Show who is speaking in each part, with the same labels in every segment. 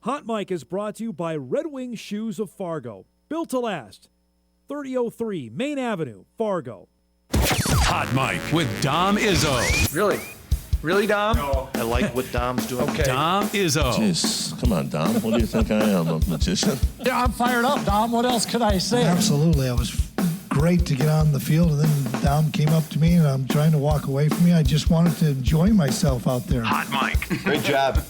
Speaker 1: Hot Mic is brought to you by Red Wing Shoes of Fargo. Built to last. 3003 Main Avenue, Fargo.
Speaker 2: Hot Mic with Dom Izzo.
Speaker 3: Really? Really, Dom?
Speaker 4: No. I like what Dom's doing.
Speaker 3: Okay.
Speaker 2: Dom Izzo.
Speaker 5: Jeez, come on, Dom. What do you think I am, a magician?
Speaker 6: Yeah, I'm fired up, Dom. What else could I say?
Speaker 7: Absolutely. It was great to get on the field, and then Dom came up to me, and I'm trying to walk away from me. I just wanted to enjoy myself out there.
Speaker 2: Hot Mic.
Speaker 4: Great job.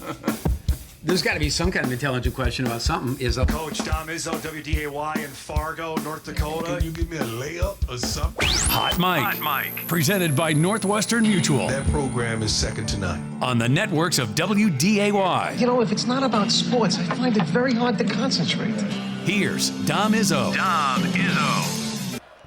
Speaker 8: There's got to be some kind of intelligent question about something.
Speaker 9: Coach Dom Izzo, WDAY in Fargo, North Dakota.
Speaker 10: Can you give me a layup or something?
Speaker 2: Hot Mic. Presented by Northwestern Mutual.
Speaker 10: That program is second to none.
Speaker 2: On the networks of WDAY.
Speaker 6: You know, if it's not about sports, I find it very hard to concentrate.
Speaker 2: Here's Dom Izzo.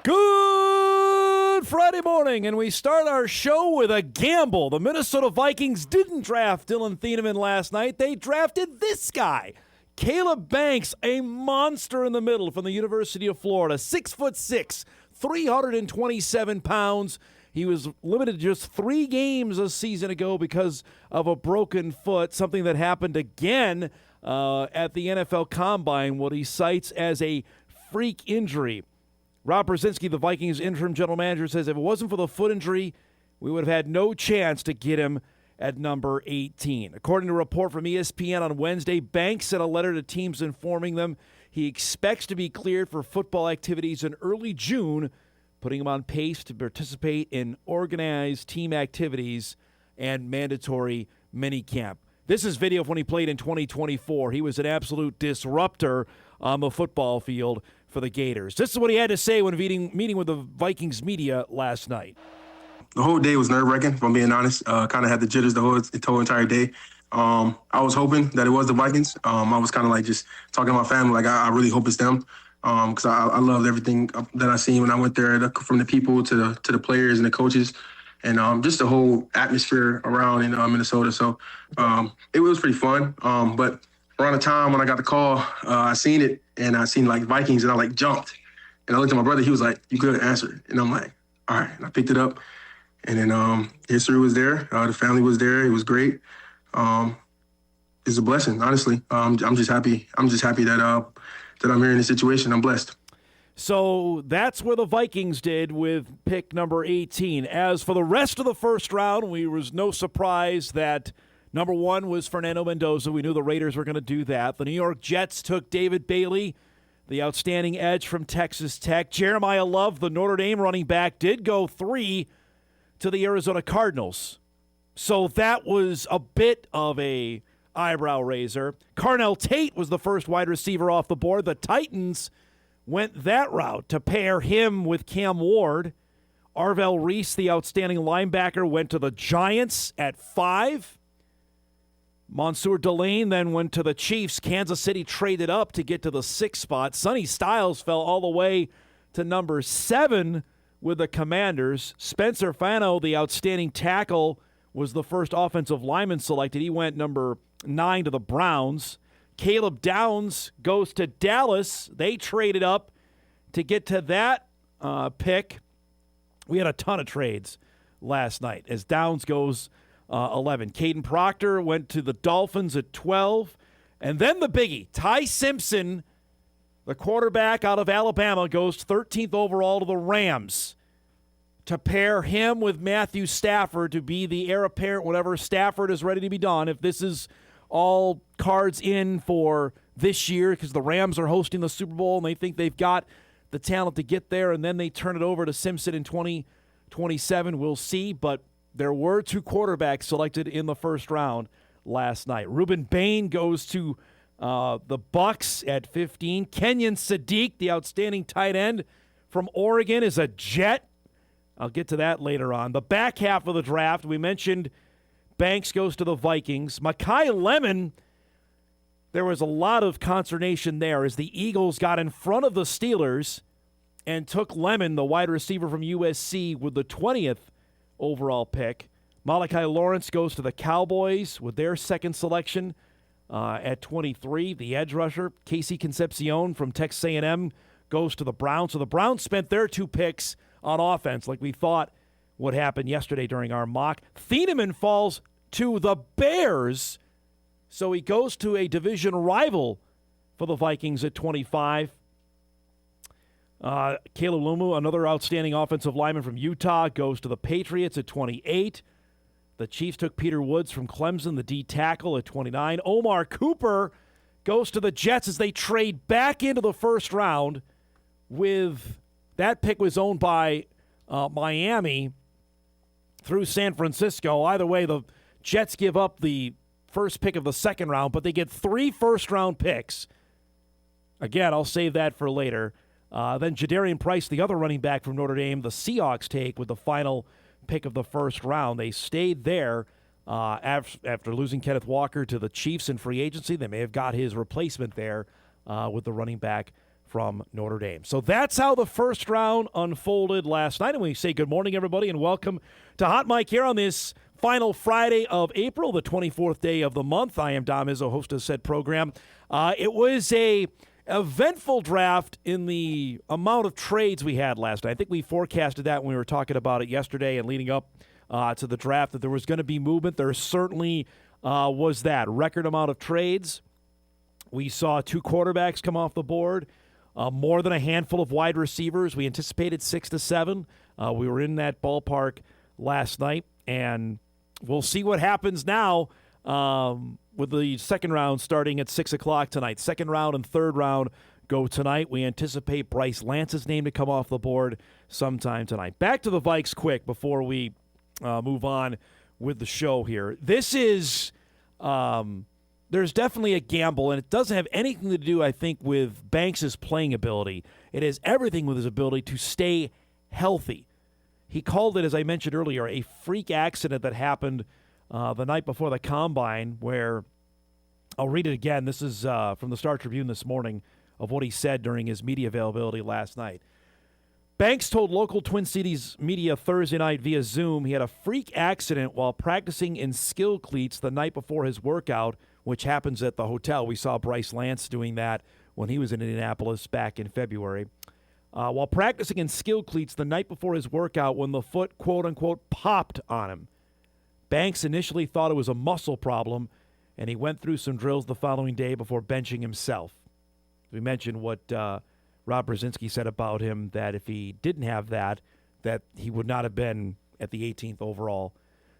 Speaker 1: Good Friday morning, and we start our show with a gamble. The Minnesota Vikings didn't draft Dylan Thieneman last night. They drafted this guy, Caleb Banks, a monster in the middle from the University of Florida, 6'6", 327 pounds. He was limited to just 3 games a season ago because of a broken foot, something that happened again at the NFL Combine, what he cites as a freak injury. Rob Brzezinski, the Vikings interim general manager, says if it wasn't for the foot injury, we would have had no chance to get him at number 18. According to a report from ESPN on Wednesday, Banks sent a letter to teams informing them he expects to be cleared for football activities in early June, putting him on pace to participate in organized team activities and mandatory minicamp. This is video of when he played in 2024. He was an absolute disruptor on the football field for the Gators. This is what he had to say when meeting with the Vikings media last night.
Speaker 11: The whole day was nerve-wracking, if I'm being honest. Kind of had the jitters the whole entire day. I was hoping that it was the Vikings. I was kind of like just talking to my family, like I really hope it's them, because I loved everything that I seen when I went there, from the people to the players and the coaches, and just the whole atmosphere around in Minnesota. So it was pretty fun. But around the time when I got the call, I seen it, and I seen like Vikings, and I like jumped. And I looked at my brother, he was like, "You could answer it." And I'm like, all right. And I picked it up. And then history was there. The family was there. It was great. It's a blessing, honestly. I'm just happy. I'm just happy that I'm here in this situation. I'm blessed.
Speaker 1: So that's where the Vikings did with pick number 18. As for the rest of the first round, we was no surprise that number 1 was Fernando Mendoza. We knew the Raiders were going to do that. The New York Jets took David Bailey, the outstanding edge from Texas Tech. Jeremiah Love, the Notre Dame running back, did go 3 to the Arizona Cardinals. So that was a bit of a eyebrow raiser. Carnell Tate was the first wide receiver off the board. The Titans went that route to pair him with Cam Ward. Arvell Reese, the outstanding linebacker, went to the Giants at 5. Mansour Delane then went to the Chiefs. Kansas City traded up to get to the 6th spot. Sonny Styles fell all the way to number 7 with the Commanders. Spencer Fano, the outstanding tackle, was the first offensive lineman selected. He went number 9 to the Browns. Caleb Downs goes to Dallas. They traded up to get to that pick. We had a ton of trades last night as Downs goes 11. Caden Proctor went to the Dolphins at 12. And then the biggie, Ty Simpson, the quarterback out of Alabama, goes 13th overall to the Rams to pair him with Matthew Stafford to be the heir apparent whenever Stafford is ready to be done. If this is all cards in for this year because the Rams are hosting the Super Bowl and they think they've got the talent to get there, and then they turn it over to Simpson in 2027, we'll see. But there were 2 quarterbacks selected in the first round last night. Reuben Bain goes to the Bucks at 15. Kenyon Sadiq, the outstanding tight end from Oregon, is a Jet. I'll get to that later on. The back half of the draft, we mentioned Banks goes to the Vikings. Mekhi Lemon, there was a lot of consternation there as the Eagles got in front of the Steelers and took Lemon, the wide receiver from USC, with the 20th overall pick. Malachi Lawrence goes to the Cowboys with their second selection at 23. The edge rusher, Casey Concepcion from Texas A&M, goes to the Browns. So the Browns spent their 2 picks on offense like we thought would happen yesterday during our mock. Thieneman falls to the Bears. So he goes to a division rival for the Vikings at 25. Caleb Lumu, another outstanding offensive lineman from Utah, goes to the Patriots at 28. The Chiefs took Peter Woods from Clemson, the D tackle, at 29. Omar Cooper goes to the Jets as they trade back into the first round. With that pick was owned by Miami through San Francisco. Either way, the Jets give up the first pick of the second round, but they get 3 first-round picks. Again, I'll save that for later. Then Jadarian Price, the other running back from Notre Dame, the Seahawks take with the final pick of the first round. They stayed there after losing Kenneth Walker to the Chiefs in free agency. They may have got his replacement there with the running back from Notre Dame. So that's how the first round unfolded last night. And we say good morning, everybody, and welcome to Hot Mike here on this final Friday of April, the 24th day of the month. I am Dom Izzo, host of said program. It was a eventful draft in the amount of trades we had last night. I think we forecasted that when we were talking about it yesterday and leading up to the draft, that there was going to be movement. There certainly was that record amount of trades. We saw 2 quarterbacks come off the board, more than a handful of wide receivers. We anticipated 6 to 7. We were in that ballpark last night, and we'll see what happens now with the second round starting at 6 o'clock tonight. Second round and third round go tonight. We anticipate Bryce Lance's name to come off the board sometime tonight. Back to the Vikes quick before we move on with the show here. This is there's definitely a gamble, and it doesn't have anything to do, I think, with Banks' playing ability. It has everything with his ability to stay healthy. He called it, as I mentioned earlier, a freak accident that happened the night before the Combine, where, I'll read it again. This is from the Star Tribune this morning of what he said during his media availability last night. Banks told local Twin Cities media Thursday night via Zoom he had a freak accident while practicing in skill cleats the night before his workout, which happens at the hotel. We saw Bryce Lance doing that when he was in Indianapolis back in February. While practicing in skill cleats the night before his workout when the foot, quote-unquote, popped on him. Banks initially thought it was a muscle problem, and he went through some drills the following day before benching himself. We mentioned what Rob Brzezinski said about him, that if he didn't have that he would not have been at the 18th overall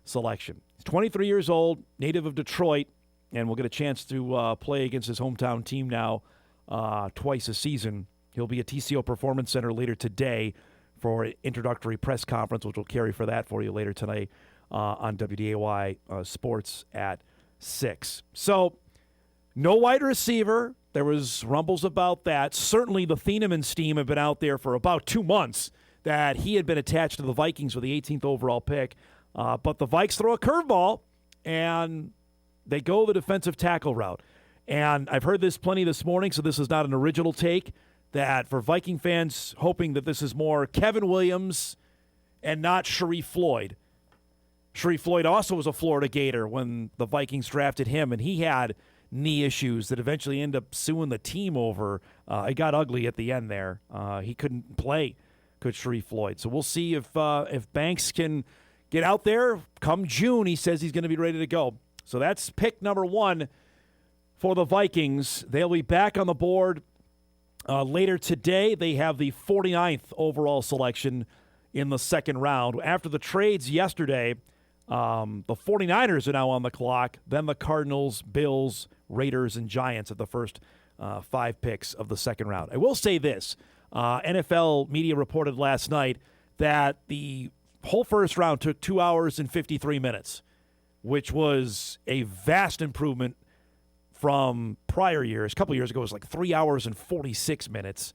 Speaker 1: selection. He's 23 years old, native of Detroit, and will get a chance to play against his hometown team now twice a season. He'll be at TCO Performance Center later today for an introductory press conference, which we'll carry for that for you later tonight on WDAY Sports at 6. So, no wide receiver. There was rumbles about that. Certainly the Thieneman steam had been out there for about 2 months that he had been attached to the Vikings with the 18th overall pick. But the Vikes throw a curveball, and they go the defensive tackle route. And I've heard this plenty this morning, so this is not an original take, that for Viking fans hoping that this is more Kevin Williams and not Sharif Floyd. Sharif Floyd also was a Florida Gator when the Vikings drafted him, and he had knee issues that eventually ended up suing the team over. It got ugly at the end there. He couldn't play, could Sharif Floyd. So we'll see if Banks can get out there. Come June, he says he's going to be ready to go. So that's pick number 1 for the Vikings. They'll be back on the board later today. They have the 49th overall selection in the second round. After the trades yesterday, the 49ers are now on the clock, then the Cardinals, Bills, Raiders, and Giants at the first 5 picks of the second round. I will say this. NFL media reported last night that the whole first round took 2 hours and 53 minutes, which was a vast improvement from prior years. A couple years ago, it was like 3 hours and 46 minutes,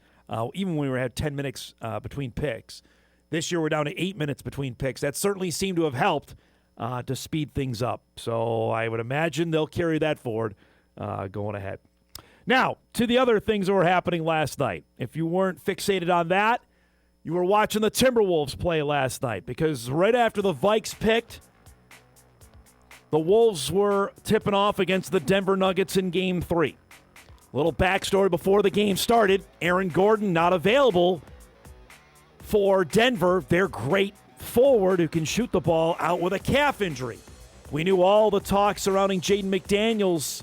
Speaker 1: even when we had 10 minutes between picks. This year, we're down to 8 minutes between picks. That certainly seemed to have helped to speed things up. So I would imagine they'll carry that forward going ahead. Now, to the other things that were happening last night. If you weren't fixated on that, you were watching the Timberwolves play last night, because right after the Vikes picked, the Wolves were tipping off against the Denver Nuggets in Game 3. Little backstory before the game started. Aaron Gordon not available for Denver. Their great forward who can shoot the ball out with a calf injury. We knew all the talk surrounding Jaden McDaniels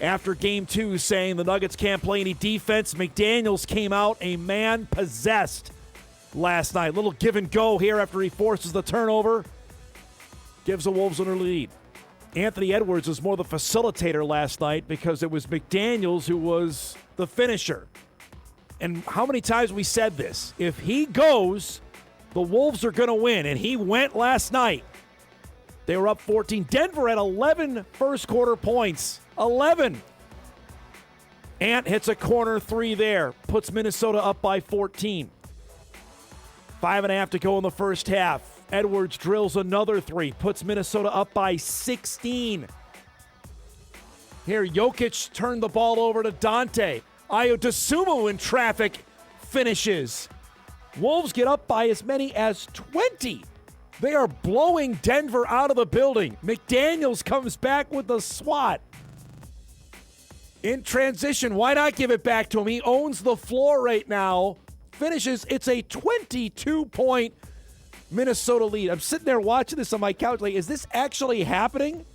Speaker 1: after Game 2 saying the Nuggets can't play any defense. McDaniels came out a man possessed last night. Little give and go here after he forces the turnover. Gives the Wolves an early lead. Anthony Edwards was more the facilitator last night because it was McDaniels who was the finisher. And how many times we said this? If he goes, the Wolves are going to win. And he went last night. They were up 14. Denver had 11 first-quarter points. 11. Ant hits a corner three there. Puts Minnesota up by 14. 5.5 to go in the first half. Edwards drills another three. Puts Minnesota up by 16. Here, Jokic turned the ball over to Dante. Ayo Dosunmu in traffic finishes. Wolves get up by as many as 20. They are blowing Denver out of the building. McDaniels comes back with the swat. In transition, why not give it back to him? He owns the floor right now. Finishes. It's a 22-point Minnesota lead. I'm sitting there watching this on my couch. Like, is this actually happening?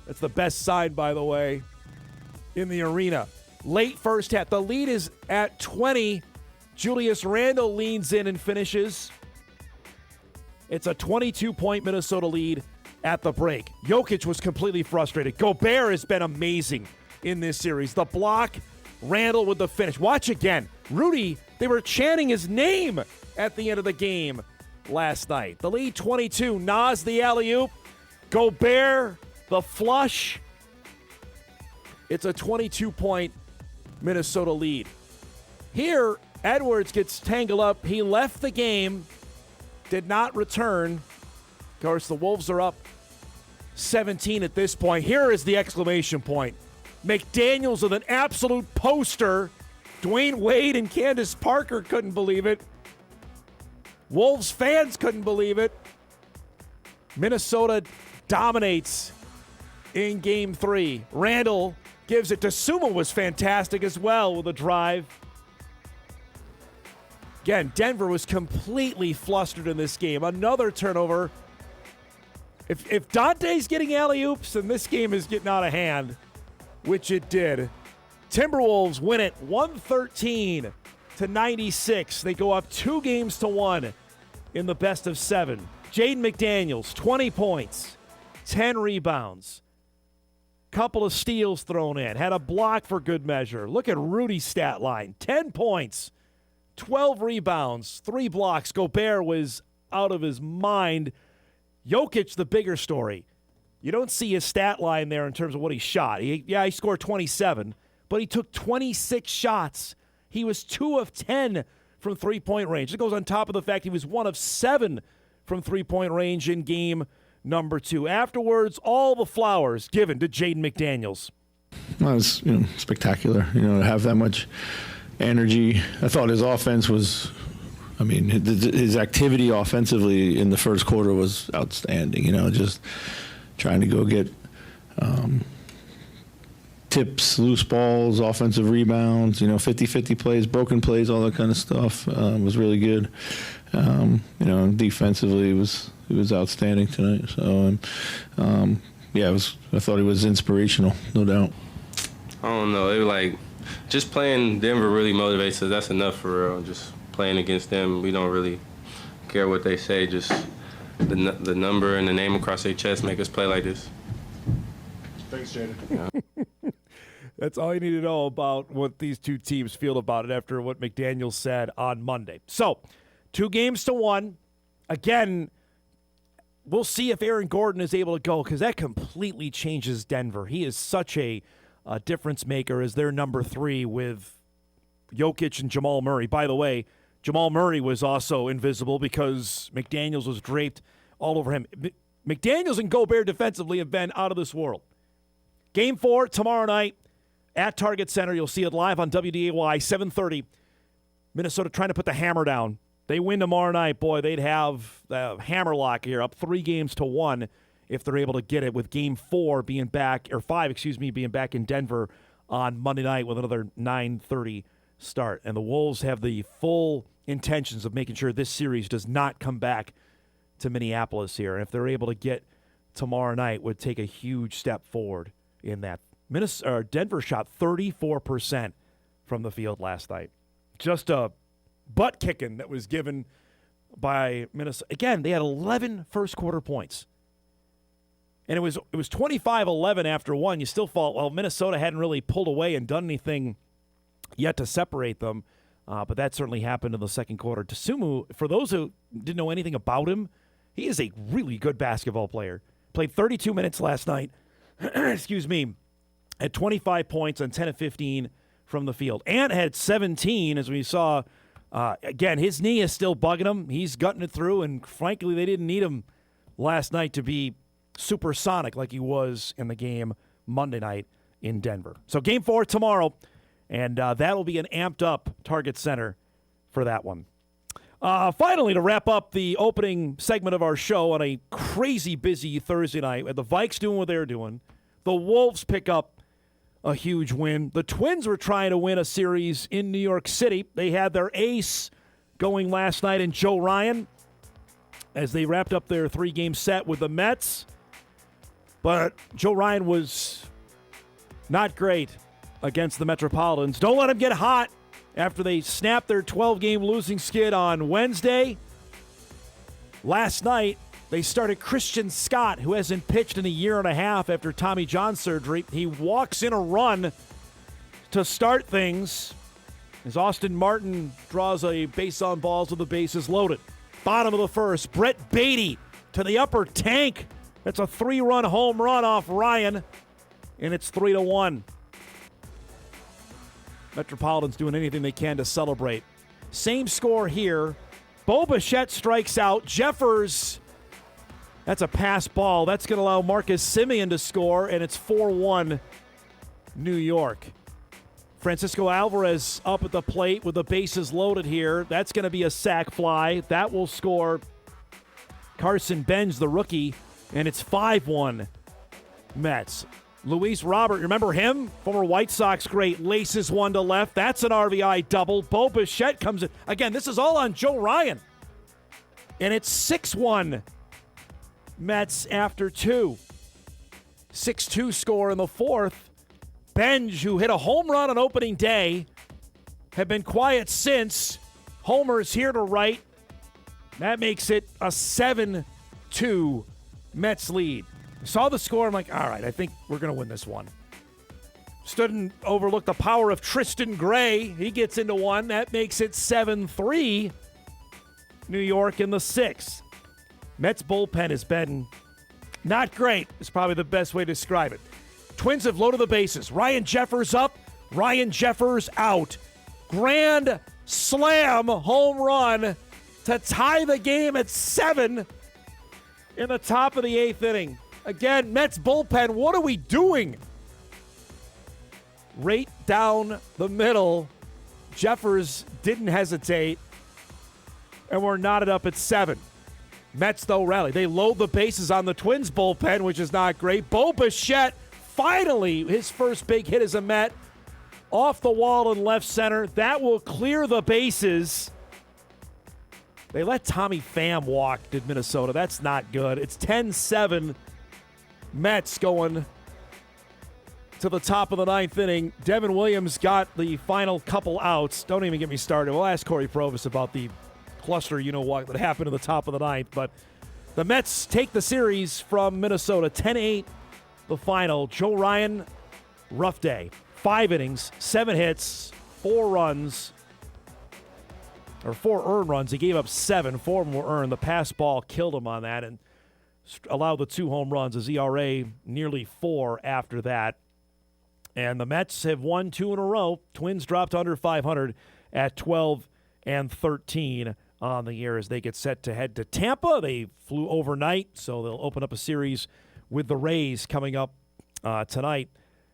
Speaker 1: That's the best sign, by the way, in the arena. Late first half. The lead is at 20. Julius Randle leans in and finishes. It's a 22-point Minnesota lead at the break. Jokic was completely frustrated. Gobert has been amazing in this series. The block, Randle with the finish. Watch again. Rudy, they were chanting his name at the end of the game last night. The lead 22. Nas the alley-oop. Gobert the flush. It's a 22-point Minnesota lead. Here, Edwards gets tangled up. He left the game, did not return. Of course, the Wolves are up 17 at this point. Here is the exclamation point. McDaniels with an absolute poster. Dwayne Wade and Candace Parker couldn't believe it. Wolves fans couldn't believe it. Minnesota dominates in Game 3. Randle gives it to Suma, was fantastic as well with a drive. Again, Denver was completely flustered in this game. Another turnover. If Dante's getting alley-oops, then this game is getting out of hand, which it did. Timberwolves win it 113-96. They go up 2-1 in the best of 7. Jaden McDaniels, 20 points, 10 rebounds. Couple of steals thrown in. Had a block for good measure. Look at Rudy's stat line. 10 points, 12 rebounds, 3 blocks. Gobert was out of his mind. Jokic, the bigger story. You don't see his stat line there in terms of what he shot. He scored 27, but he took 26 shots. He was 2 of 10 from three-point range. It goes on top of the fact he was 1 of 7 from three-point range in game number 2. Afterwards, all the flowers given to Jaden McDaniels.
Speaker 3: Well, it was spectacular, to have that much energy. I thought his offense was, his activity offensively in the first quarter was outstanding, just trying to go get tips, loose balls, offensive rebounds, 50-50 plays, broken plays, all that kind of stuff was really good. Defensively it was outstanding tonight. So, I thought he was inspirational, no doubt.
Speaker 12: I don't know. It was like just playing Denver really motivates us. That's enough for real. Just playing against them, we don't really care what they say. Just the number and the name across their chest make us play like this.
Speaker 9: Thanks, Jaden.
Speaker 12: Yeah.
Speaker 1: That's all you need to know about what these two teams feel about it after what McDaniels said on Monday. So, 2-1. Again, we'll see if Aaron Gordon is able to go because that completely changes Denver. He is such a difference maker as their number 3 with Jokic and Jamal Murray. By the way, Jamal Murray was also invisible because McDaniels was draped all over him. McDaniels and Gobert defensively have been out of this world. Game 4 tomorrow night at Target Center. You'll see it live on WDAY, 7:30. Minnesota trying to put the hammer down. They win tomorrow night, boy, they'd have the hammerlock here, up 3-1 if they're able to get it, with Game 4 being back, or 5, being back in Denver on Monday night with another 9:30 start. And the Wolves have the full intentions of making sure this series does not come back to Minneapolis here. And if they're able to get tomorrow night, would take a huge step forward in that Denver shot 34% from the field last night. Just a butt kicking that was given by Minnesota. Again, they had 11 first quarter points. And it was 25-11 after one. You still thought, well, Minnesota hadn't really pulled away and done anything yet to separate them. But that certainly happened in the second quarter. Dosunmu, for those who didn't know anything about him, he is a really good basketball player. Played 32 minutes last night. Excuse me. Had 25 points on 10 of 15 from the field. Ant had 17, as we saw. Again, his knee is still bugging him. He's gutting it through, and frankly, they didn't need him last night to be supersonic like he was in the game Monday night in Denver. So game 4 tomorrow, and that'll be an amped-up Target Center for that one. Finally, to wrap up the opening segment of our show on a crazy busy Thursday night, with the Vikes doing what they're doing, the Wolves pick up a huge win. The Twins were trying to win a series in New York City. They had their ace going last night in Joe Ryan as they wrapped up their 3-game set with the Mets. But Joe Ryan was not great against the Metropolitans. Don't let him get hot after they snapped their 12-game losing skid on Wednesday. Last night, they started Christian Scott, who hasn't pitched in a year and a half after Tommy John surgery. He walks in a run to start things as Austin Martin draws a base on balls with the bases loaded. Bottom of the first, Brett Beatty to the upper tank. That's a 3-run home run off Ryan, and it's 3-1. Metropolitans doing anything they can to celebrate. Same score here. Bo Bichette strikes out. Jeffers, that's a pass ball. That's going to allow Marcus Semien to score, and it's 4-1 New York. Francisco Alvarez up at the plate with the bases loaded here. That's going to be a sac fly. That will score Carson Benz, the rookie, and it's 5-1 Mets. Luis Robert, remember him? Former White Sox great, laces one to left. That's an RBI double. Bo Bichette comes in. Again, this is all on Joe Ryan. And it's 6-1 Mets after 2. 6-2 score in the fourth. Benj, who hit a home run on opening day, have been quiet since. Homer's here to right. That makes it a 7-2 Mets lead. Saw the score, I'm like, all right, I think we're going to win this one. Stood and overlooked the power of Tristan Gray. He gets into one. That makes it 7-3 New York in the sixth. Mets bullpen has been not great, is probably the best way to describe it. Twins have loaded the bases. Ryan Jeffers up, Ryan Jeffers out. Grand slam home run to tie the game at 7 in the top of the 8th inning. Again, Mets bullpen, what are we doing? Right down the middle. Jeffers didn't hesitate, and we're knotted up at 7. Mets, though, rally. They load the bases on the Twins bullpen, which is not great. Bo Bichette, finally, his first big hit as a Met. Off the wall in left center. That will clear the bases. They let Tommy Pham walk, did Minnesota. That's not good. It's 10-7. Mets going to the top of the 9th inning. Devin Williams got the final couple outs. Don't even get me started. We'll ask Cory Provus about the cluster, what that happened at the top of the 9th. But the Mets take the series from Minnesota. 10-8, the final. Joe Ryan, rough day. 5 innings, 7 hits, 4 runs, or 4 earned runs. He gave up 7. 4 of them were earned. The pass ball killed him on that and allowed the 2 home runs. His ERA nearly 4 after that. And the Mets have won 2 in a row. Twins dropped under 500 at 12-13 on the year as they get set to head to Tampa. They flew overnight, so they'll open up a series with the Rays coming up tonight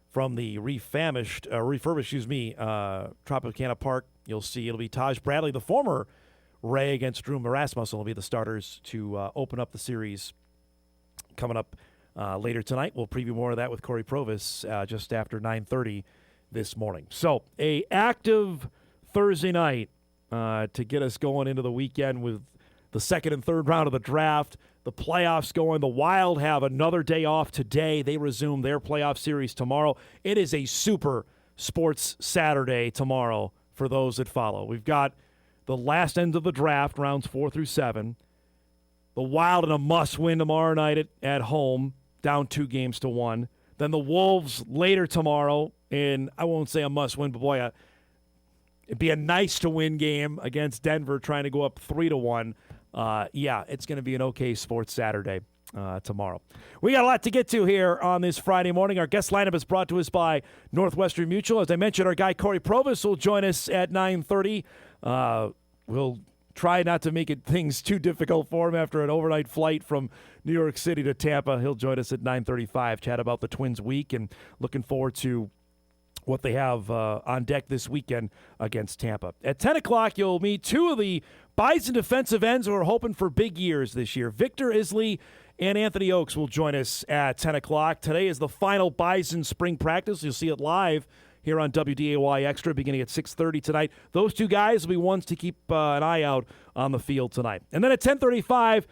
Speaker 1: from the refurbished Tropicana Park. You'll see it'll be Taj Bradley, the former Ray, against Drew Rasmussen will be the starters to open up the series coming up later tonight. We'll preview more of that with Cory Provus just after 9:30 this morning. So a active Thursday night to get us going into the weekend with the second and third round of the draft, the playoffs going. The Wild have another day off today. They resume their playoff series tomorrow. It is a super sports Saturday tomorrow for those that follow. We've got the last end of the draft, rounds 4 through 7. The Wild in a must-win tomorrow night at home, down 2-1. Then the Wolves later tomorrow in, I won't say a must-win, but boy, it'd be a nice-to-win game against Denver, trying to go up 3-1. Yeah, it's going to be an okay sports Saturday tomorrow. We got a lot to get to here on this Friday morning. Our guest lineup is brought to us by Northwestern Mutual. As I mentioned, our guy Cory Provus will join us at 9:30. We'll try not to make things too difficult for him after an overnight flight from New York City to Tampa. He'll join us at 9:35, chat about the Twins week, and looking forward to what they have on deck this weekend against Tampa. At 10 o'clock, you'll meet two of the Bison defensive ends who are hoping for big years this year. Victor Isele and Anthony Okes will join us at 10 o'clock. Today is the final Bison spring practice. You'll see it live here on WDAY Extra beginning at 6:30 tonight. Those two guys will be ones to keep an eye out on the field tonight. And then at 10:35,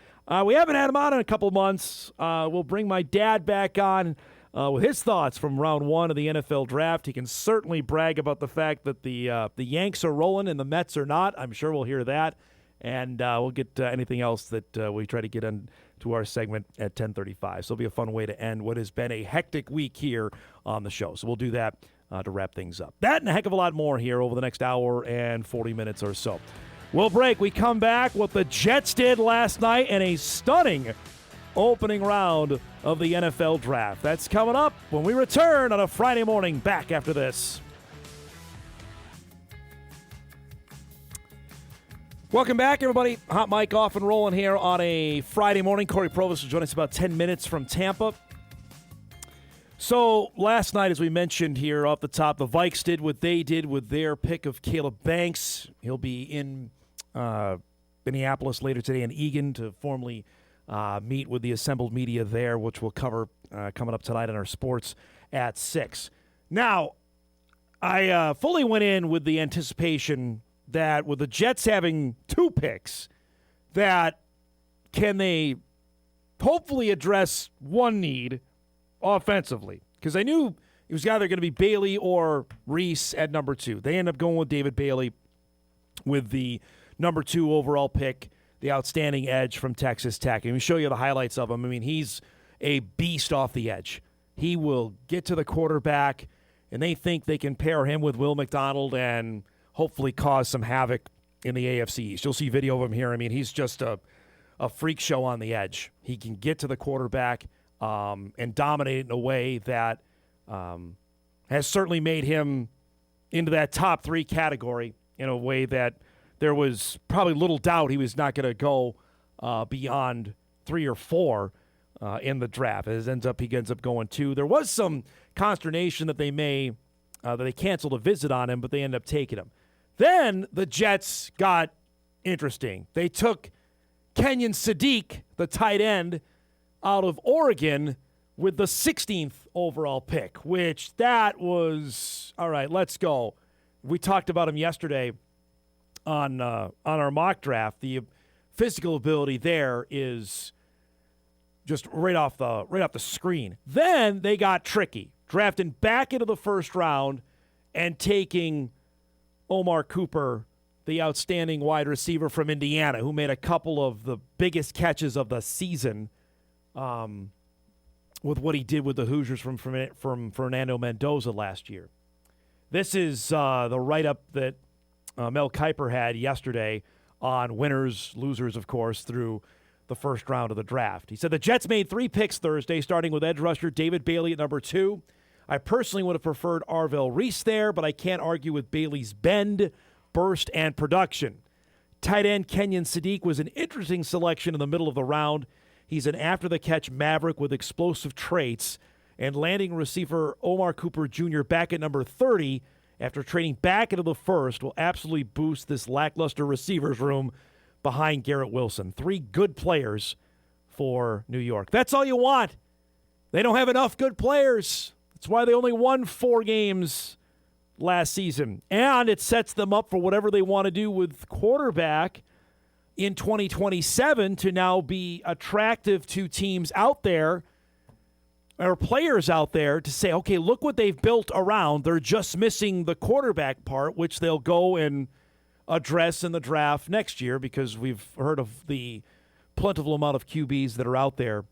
Speaker 1: we haven't had him on in a couple months. We'll bring my dad back on with his thoughts from round 1 of the NFL draft. He can certainly brag about the fact that the Yanks are rolling and the Mets are not. I'm sure we'll hear that. And we'll get anything else that we try to get into our segment at 10:35. So it'll be a fun way to end what has been a hectic week here on the show. So we'll do that to wrap things up. That and a heck of a lot more here over the next hour and 40 minutes or so. We'll break. We come back. What the Jets did last night in a stunning opening round of the NFL draft. That's coming up when we return on a Friday morning. Back after this. Welcome back, everybody. Hot mic off and rolling here on a Friday morning. Cory Provus will join us about 10 minutes from Tampa. So last night, as we mentioned here off the top, the Vikes did what they did with their pick of Caleb Banks. He'll be in Minneapolis later today in Eagan to formally meet with the assembled media there, which we'll cover coming up tonight on our sports at 6. Now, I fully went in with the anticipation that with the Jets having 2 picks, that can they hopefully address one need offensively? Because I knew it was either going to be Bailey or Reese at number 2. They end up going with David Bailey with the number 2 overall pick, the outstanding edge from Texas Tech. Let me show you the highlights of him. I mean, he's a beast off the edge. He will get to the quarterback, and they think they can pair him with Will McDonald and hopefully cause some havoc in the AFC East. You'll see video of him here. I mean, he's just a freak show on the edge. He can get to the quarterback and dominate in a way that has certainly made him into that top 3 category in a way that there was probably little doubt he was not going to go beyond 3 or 4 in the draft. He ends up going 2. There was some consternation that they canceled a visit on him, but they end up taking him. Then the Jets got interesting. They took Kenyon Sadiq, the tight end, out of Oregon with the 16th overall pick, which that was, all right, let's go. We talked about him yesterday on our mock draft. The physical ability there is just right off the screen. Then they got tricky, drafting back into the first round and taking Omar Cooper, the outstanding wide receiver from Indiana, who made a couple of the biggest catches of the season with what he did with the Hoosiers from Fernando Mendoza last year. This is the write-up that Mel Kiper had yesterday on winners, losers, of course, through the first round of the draft. He said the Jets made 3 picks Thursday, starting with edge rusher David Bailey at number 2. I personally would have preferred Arvell Reese there, but I can't argue with Bailey's bend, burst, and production. Tight end Kenyon Sadiq was an interesting selection in the middle of the round. He's an after-the-catch maverick with explosive traits, and landing receiver Omar Cooper Jr. back at number 30 after trading back into the first will absolutely boost this lackluster receivers room behind Garrett Wilson. 3 good players for New York. That's all you want. They don't have enough good players. That's why they only won 4 games last season. And it sets them up for whatever they want to do with quarterback in 2027 to now be attractive to teams out there or players out there to say, okay, look what they've built around. They're just missing the quarterback part, which they'll go and address in the draft next year because we've heard of the plentiful amount of QBs that are out there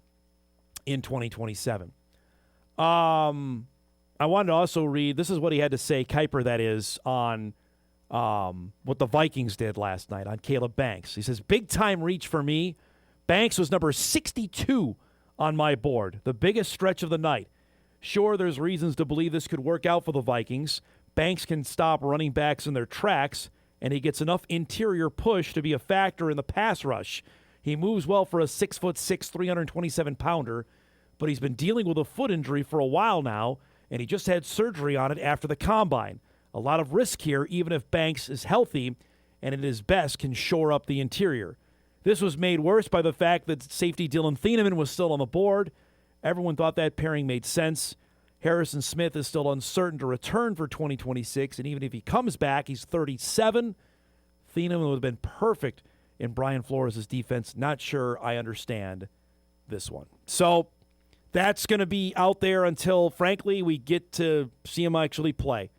Speaker 1: in 2027. I wanted to also read, this is what he had to say, Kuiper that is, on what the Vikings did last night on Caleb Banks. He says, big-time reach for me. Banks was number 62 on my board, the biggest stretch of the night. Sure, there's reasons to believe this could work out for the Vikings. Banks can stop running backs in their tracks, and he gets enough interior push to be a factor in the pass rush. He moves well for a 6'6", 327-pounder, but he's been dealing with a foot injury for a while now, and he just had surgery on it after the combine. A lot of risk here, even if Banks is healthy and at his best can shore up the interior. This was made worse by the fact that safety Dylan Thieneman was still on the board. Everyone thought that pairing made sense. Harrison Smith is still uncertain to return for 2026, and even if he comes back, he's 37. Thieneman would have been perfect in Brian Flores' defense. Not sure I understand this one. So that's going to be out there until, frankly, we get to see him actually play.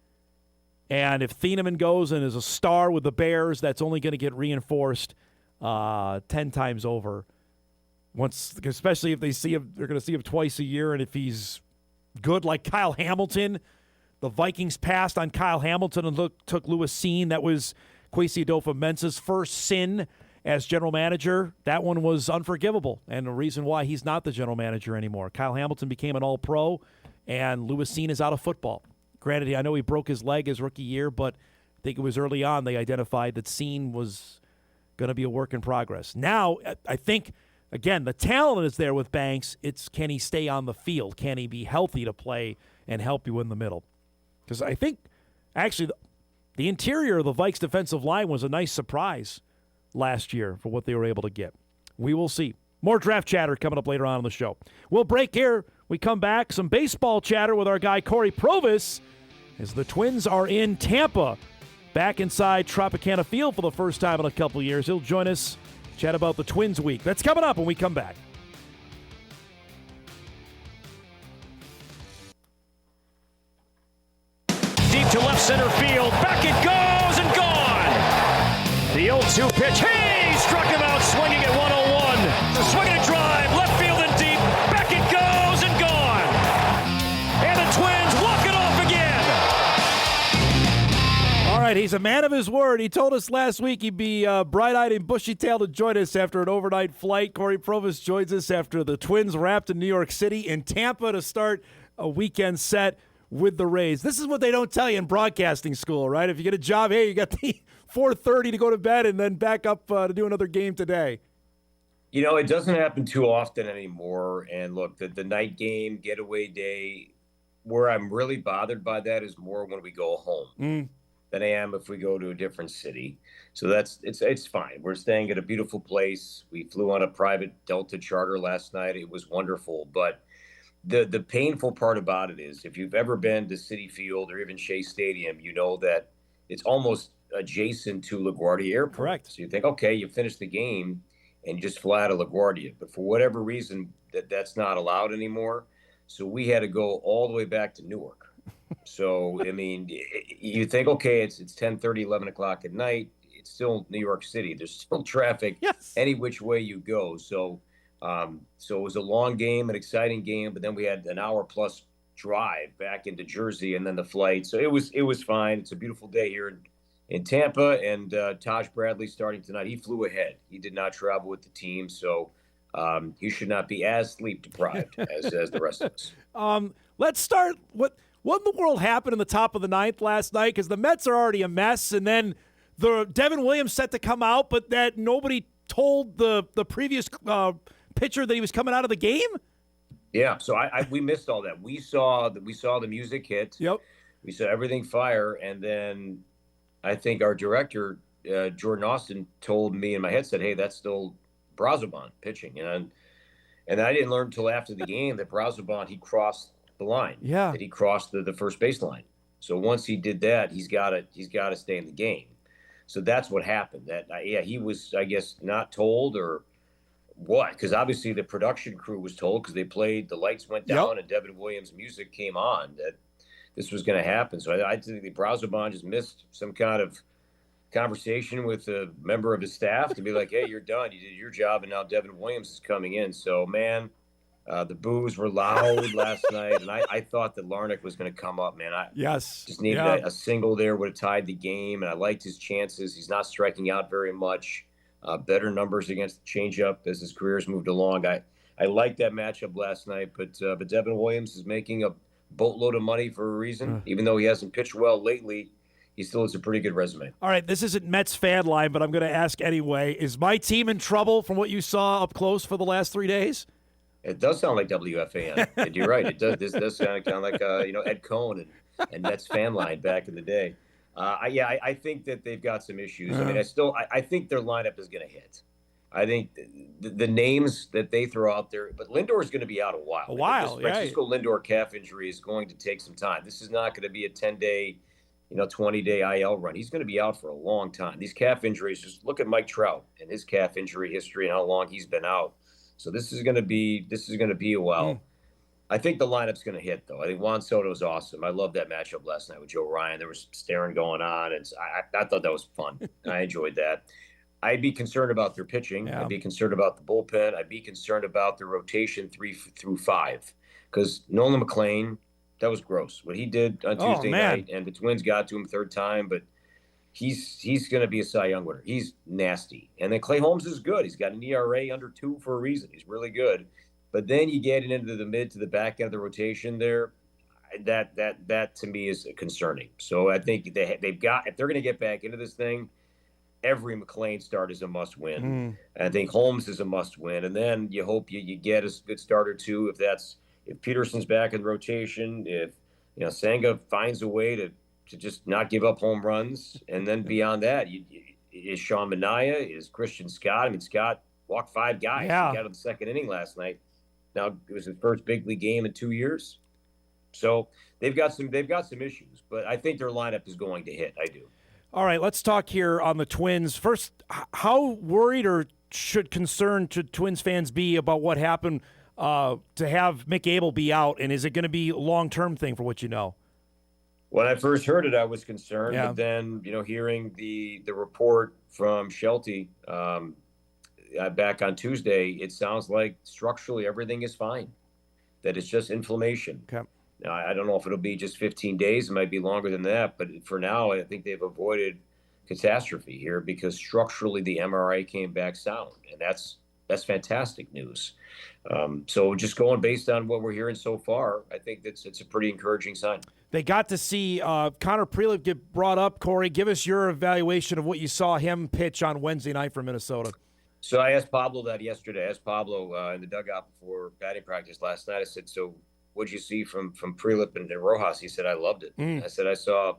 Speaker 1: And if Thieneman goes and is a star with the Bears, that's only going to get reinforced 10 times over. Once, especially if they see him, they're going to see him twice a year, and if he's good like Kyle Hamilton, the Vikings passed on Kyle Hamilton and took Louis Cine. That was Kwesi Adolfo-Mensah's first sin as general manager. That one was unforgivable, and the reason why he's not the general manager anymore. Kyle Hamilton became an All-Pro, and Louis Cine is out of football. Granted, I know he broke his leg his rookie year, but I think it was early on they identified that Cine was going to be a work in progress. Now, I think, again, the talent is there with Banks. It's can he stay on the field? Can he be healthy to play and help you in the middle? Because I think, actually, the interior of the Vikes defensive line was a nice surprise last year for what they were able to get. We will see. More draft chatter coming up later on in the show. We'll break here. We come back. Some baseball chatter with our guy Cory Provus as the Twins are in Tampa. Back inside Tropicana Field for the first time in a couple years. He'll join us, chat about the Twins week. That's coming up when we come back.
Speaker 13: Deep to left center field. Back it goes and gone. The 0-2 pitch. Hey, struck him out swinging at 101. Swinging a drive. Left field and deep. Back it goes and gone. And the Twins walk it off again.
Speaker 1: All right, he's a man of his word. He told us last week he'd be bright-eyed and bushy-tailed to join us after an overnight flight. Cory Provus joins us after the Twins wrapped in New York City in Tampa to start a weekend set with the Rays. This is what they don't tell you in broadcasting school, right? If you get a job, hey, you got the 4:30 to go to bed and then back up to do another game today.
Speaker 14: You know, it doesn't happen too often anymore. And look, the night game, getaway day, where I'm really bothered by that is more when we go home than I am if we go to a different city. So it's fine. We're staying at a beautiful place. We flew on a private Delta charter last night. It was wonderful. But the painful part about it is if you've ever been to Citi Field or even Shea Stadium, you know that it's almost adjacent to LaGuardia Airport.
Speaker 1: Correct.
Speaker 14: So you think, okay, you finish the game and you just fly out of LaGuardia. But for whatever reason, that's not allowed anymore. So we had to go all the way back to Newark. So, I mean, you think, okay, it's 10:30, 11 o'clock at night. It's still New York City. There's still traffic any which way you go. So it was a long game, an exciting game, but then we had an hour-plus drive back into Jersey and then the flight. So it was fine. It's a beautiful day here in Tampa, and Taj Bradley starting tonight. He flew ahead. He did not travel with the team, so he should not be as sleep-deprived as the rest of us.
Speaker 1: Let's start. What in the world happened in the top of the ninth last night? Because the Mets are already a mess, and then the Devin Williams set to come out, but that nobody told the previous pitcher that he was coming out of the game?
Speaker 14: Yeah, so we missed all that. We saw the music hit.
Speaker 1: Yep.
Speaker 14: We saw everything fire, and then I think our director, Jordan Austin, told me in my headset, hey, that's still Brazoban pitching. And I didn't learn until after the game that Brazoban, he crossed the line.
Speaker 1: Yeah.
Speaker 14: That he crossed the first baseline. So once he did that, he's got to stay in the game. So that's what happened. That he was, I guess, not told or what, because obviously the production crew was told because they played, the lights went down and Devin Williams' music came on that this was going to happen. So I think the Brazoban just missed some kind of conversation with a member of his staff to be like, hey, you're done. You did your job, and now Devin Williams is coming in. So, man, the boos were loud last night, and I thought that Larnach was going to come up, man. I just needed a single there, would have tied the game, and I liked his chances. He's not striking out very much. Better numbers against the changeup as his career's moved along. I liked that matchup last night, but Devin Williams is making a boatload of money for a reason. Even though he hasn't pitched well lately, he still has a pretty good resume.
Speaker 1: All right, this isn't Mets fan line, but I'm going to ask anyway. Is my team in trouble from what you saw up close for the last 3 days?
Speaker 14: It does sound like WFAN. And you're right. It does. This does sound kind of like Ed Cohn and Mets fan line back in the day. I think that they've got some issues. I mean, I think their lineup is going to hit. I think the names that they throw out there, but Lindor is going to be out a while. This Francisco Lindor calf injury is going to take some time. This is not going to be a 10-day, 20-day IL run. He's going to be out for a long time. These calf injuries, just look at Mike Trout and his calf injury history and how long he's been out. So this is going to be a while. I think the lineup's going to hit, though. I think Juan Soto is awesome. I loved that matchup last night with Joe Ryan. There was staring going on, and I thought that was fun. I enjoyed that. I'd be concerned about their pitching. I'd be concerned about the bullpen. I'd be concerned about the rotation 3 through 5, because Nolan McLean, that was gross what he did on Tuesday night, and the Twins got to him third time, but he's going to be a Cy Young winner. He's nasty. And then Clay Holmes is good. He's got an ERA under 2 for a reason. He's really good. But then you get into the mid to the back end of the rotation there. That to me is concerning. So I think they've got, if they're going to get back into this thing, every McLean start is a must win. I think Holmes is a must win. And then you hope you get a good start or two if Peterson's back in rotation, if Senga finds a way to just not give up home runs. And then beyond that, is Sean Manaea, is Christian Scott. I mean, Scott walked 5 guys. He got to the second inning last night. Now it was his first big league game in 2 years. So they've got some issues, but I think their lineup is going to hit. I do.
Speaker 1: All right, let's talk here on the Twins. First, how worried or concerned should Twins fans be about what happened to have Mick Abel be out, and is it going to be a long-term thing for what you know?
Speaker 14: When I first heard it, I was concerned, but then, hearing the report from Shelty back on Tuesday, it sounds like structurally everything is fine, that it's just inflammation.
Speaker 1: Okay.
Speaker 14: Now, I don't know if it'll be just 15 days. It might be longer than that, but for now, I think they've avoided catastrophe here because structurally the MRI came back sound, and that's fantastic news. So just going based on what we're hearing so far, I think it's a pretty encouraging sign.
Speaker 1: They got to see Connor Prelip get brought up. Corey, give us your evaluation of what you saw him pitch on Wednesday night for Minnesota.
Speaker 14: So I asked Pablo that yesterday. I asked Pablo in the dugout before batting practice last night. I said, so what'd you see from Prelip and Rojas? He said, I loved it. I said, I saw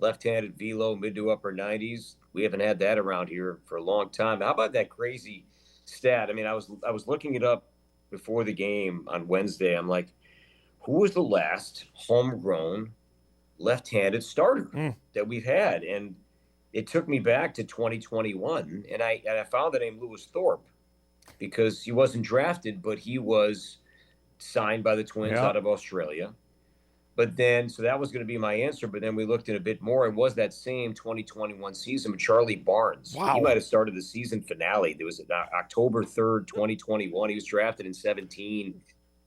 Speaker 14: left-handed velo, mid to upper 90s. We haven't had that around here for a long time. How about that crazy stat? I mean, I was looking it up before the game on Wednesday. I'm like, who was the last homegrown left-handed starter that we've had? And it took me back to 2021, and I found the name Lewis Thorpe because he wasn't drafted, but he was signed by the Twins out of Australia. But then, so that was going to be my answer. But then we looked at a bit more. It was that same 2021 season with Charlie Barnes.
Speaker 1: Wow.
Speaker 14: He might have started the season finale. There was October 3rd, 2021. He was drafted in 17.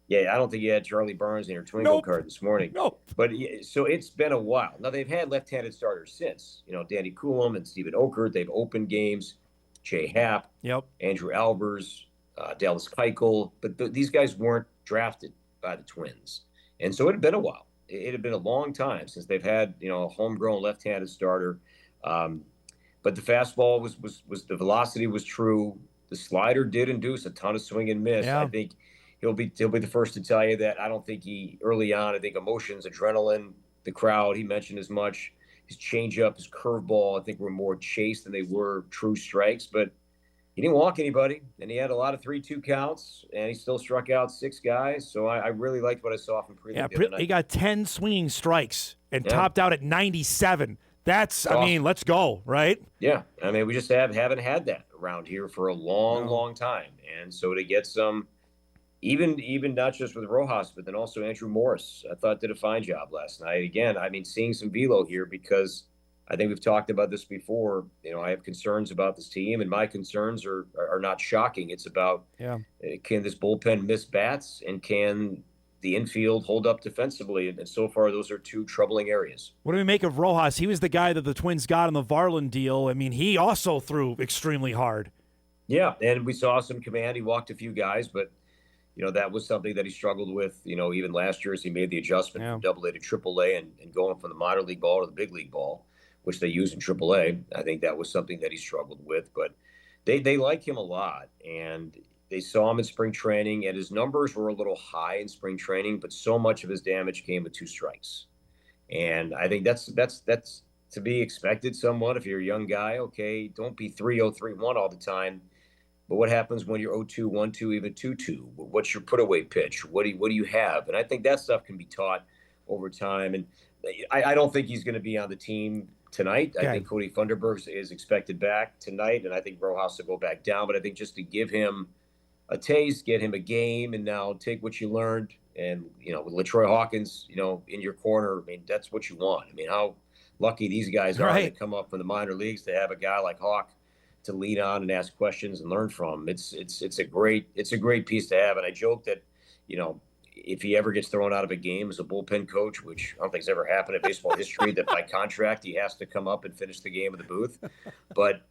Speaker 14: Yeah, I don't think you had Charlie Barnes in your Twinkle card this morning. But so it's been a while. Now, they've had left-handed starters since. Danny Coulomb and Stephen Okert. They've opened games. Jay Happ. Andrew Albers. Dallas Keuchel. But these guys weren't drafted by the Twins. And so it had been a while. It had been a long time since they've had, a homegrown left-handed starter. But the fastball was the velocity was true. The slider did induce a ton of swing and miss. I think he'll be the first to tell you that. I don't think early on, I think emotions, adrenaline, the crowd, he mentioned as much. His changeup, his curveball, I think were more chase than they were true strikes. But he didn't walk anybody, and he had a lot of 3-2 counts, and he still struck out 6 guys. So I really liked what I saw from Prelip the other night.
Speaker 1: He got 10 swinging strikes and topped out at 97. That's,
Speaker 14: Awesome.
Speaker 1: I mean, let's go, right?
Speaker 14: Yeah. I mean, we just haven't had that around here for a long time. And so to get some, even not just with Rojas, but then also Andrew Morris, I thought did a fine job last night. Again, I mean, seeing some velo here because I think we've talked about this before. You know, I have concerns about this team, and my concerns are not shocking. It's about can this bullpen miss bats, and can the infield hold up defensively? And so far, those are two troubling areas.
Speaker 1: What do we make of Rojas? He was the guy that the Twins got in the Varland deal. I mean, he also threw extremely hard.
Speaker 14: Yeah, and we saw some command. He walked a few guys, but you know, that was something that he struggled with, you know, even last year as he made the adjustment from AA to AAA and going from the minor league ball to the big league ball, which they use in AAA. I think that was something that he struggled with, but they like him a lot. And they saw him in spring training, and his numbers were a little high in spring training, but so much of his damage came with 2 strikes. And I think that's to be expected somewhat if you're a young guy. Okay, don't be 3-0, 3-1 all the time. But what happens when you're 0-2, 1-2, even 2-2? What's your put-away pitch? What do you have? And I think that stuff can be taught over time. And I don't think he's going to be on the team tonight.
Speaker 1: Okay.
Speaker 14: I think Cody Funderburg is expected back tonight, and I think Rojas will go back down. But I think just to give him a taste, get him a game, and now take what you learned. And, you know, with LaTroy Hawkins, you know, in your corner, I mean, that's what you want. I mean, how lucky these guys are to come up from the minor leagues to have a guy like Hawk to lean on and ask questions and learn from. It's a great piece to have. And I joke that, you know, if he ever gets thrown out of a game as a bullpen coach, which I don't think's ever happened in baseball history, that by contract he has to come up and finish the game in the booth. But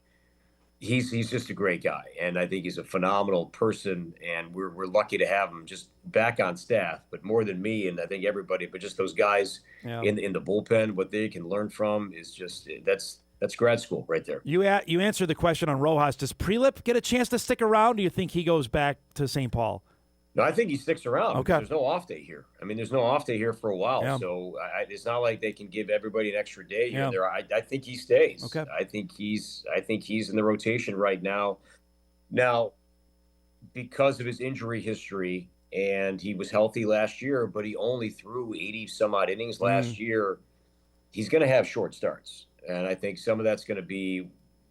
Speaker 14: he's just a great guy, and I think he's a phenomenal person, and we're lucky to have him just back on staff. But more than me, and I think everybody, but just those guys in the bullpen, what they can learn from is just that's grad school right there.
Speaker 1: You answered the question on Rojas. Does Prelip get a chance to stick around? Or do you think he goes back to St. Paul?
Speaker 14: No, I think he sticks around.
Speaker 1: Okay.
Speaker 14: There's no off day here. I mean, there's no off day here for a while. So it's not like they can give everybody an extra day here and there. I think he stays.
Speaker 1: Okay.
Speaker 14: I think he's in the rotation right now. Now, because of his injury history, and he was healthy last year, but he only threw 80 some odd innings last year, he's going to have short starts. And I think some of that's going to be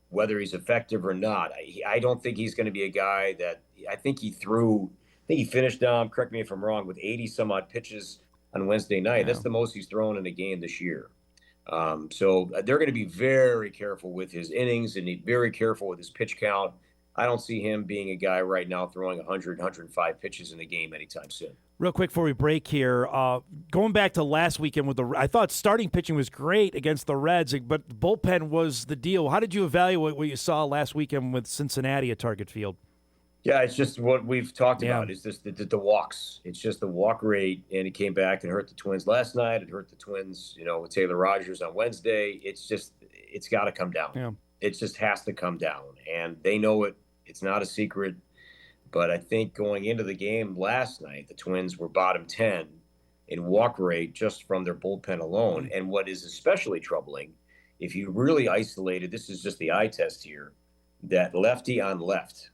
Speaker 14: whether he's effective or not. I don't think he's going to be a guy that I think he finished down, correct me if I'm wrong, with 80 some odd pitches on Wednesday night. That's the most he's thrown in a game this year. So they're going to be very careful with his innings and very careful with his pitch count. I don't see him being a guy right now throwing 100, 105 pitches in a game anytime soon.
Speaker 1: Real quick before we break here, going back to last weekend I thought starting pitching was great against the Reds, but the bullpen was the deal. How did you evaluate what you saw last weekend with Cincinnati at Target Field?
Speaker 14: Yeah, it's just what we've talked about. It's just the walks. It's just the walk rate, and it came back and hurt the Twins last night. It hurt the Twins, with Taylor Rogers on Wednesday. It's got to come down.
Speaker 1: Yeah.
Speaker 14: It just has to come down, and they know it. It's not a secret. But I think going into the game last night, the Twins were bottom 10 in walk rate just from their bullpen alone. And what is especially troubling, if you really isolated, this is just the eye test here, that lefty on left,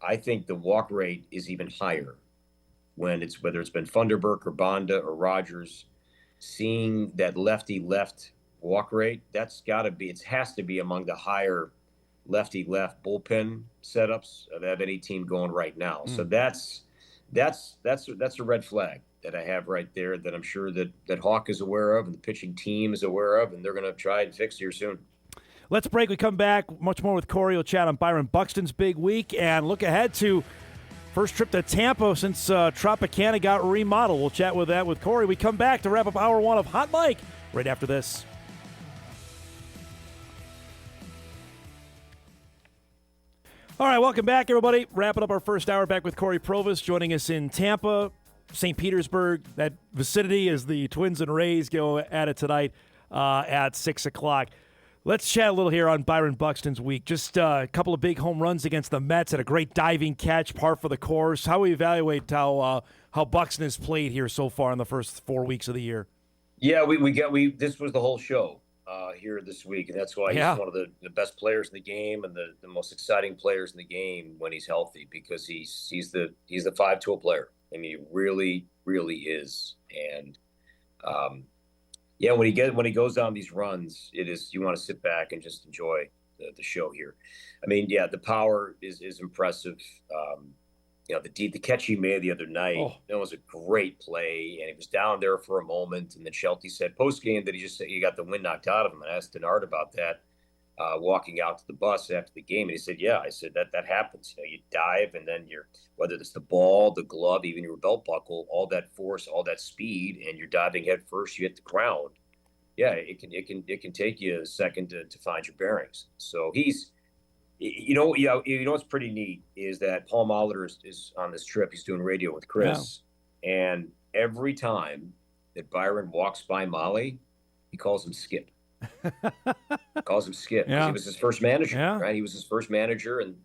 Speaker 14: I think the walk rate is even higher whether it's been Funderburk or Banda or Rogers. Seeing that lefty left walk rate, it has to be among the higher lefty left bullpen setups of any team going right now. So that's a red flag that I have right there that I'm sure that Hawk is aware of and the pitching team is aware of, and they're going to try and fix here soon.
Speaker 1: Let's break. We come back. Much more with Cory. We'll chat on Byron Buxton's big week and look ahead to first trip to Tampa since Tropicana got remodeled. We'll chat with that with Cory. We come back to wrap up Hour 1 of Hot Mike right after this. All right, welcome back, everybody. Wrapping up our first hour back with Cory Provus, joining us in Tampa, St. Petersburg, that vicinity as the Twins and Rays go at it tonight at 6 o'clock. Let's chat a little here on Byron Buxton's week. Just a couple of big home runs against the Mets, had a great diving catch, par for the course. How we evaluate how Buxton has played here so far in the first 4 weeks of the year?
Speaker 14: Yeah, this was the whole show here this week, and that's why he's one of the best players in the game and the most exciting players in the game when he's healthy, because he's the 5-tool player. I mean, he really, really is. And Yeah, when he goes on these runs, you want to sit back and just enjoy the show here. I mean, yeah, the power is impressive. The catch he made the other night, that was a great play, and he was down there for a moment. And then Shelty said post game that he got the wind knocked out of him. And I asked Denard about that, walking out to the bus after the game, and he said, "Yeah." I said that happens. You dive, and then whether it's the ball, the glove, even your belt buckle, all that force, all that speed, and you're diving head first, you hit the ground. Yeah, it can take you a second to find your bearings. So he's. What's pretty neat is that Paul Molitor is on this trip. He's doing radio with Chris, and every time that Byron walks by Molly, he calls him Skip. Calls him Skip.
Speaker 1: Yeah.
Speaker 14: He was his first manager,
Speaker 1: Yeah.
Speaker 14: right? He was his first manager, and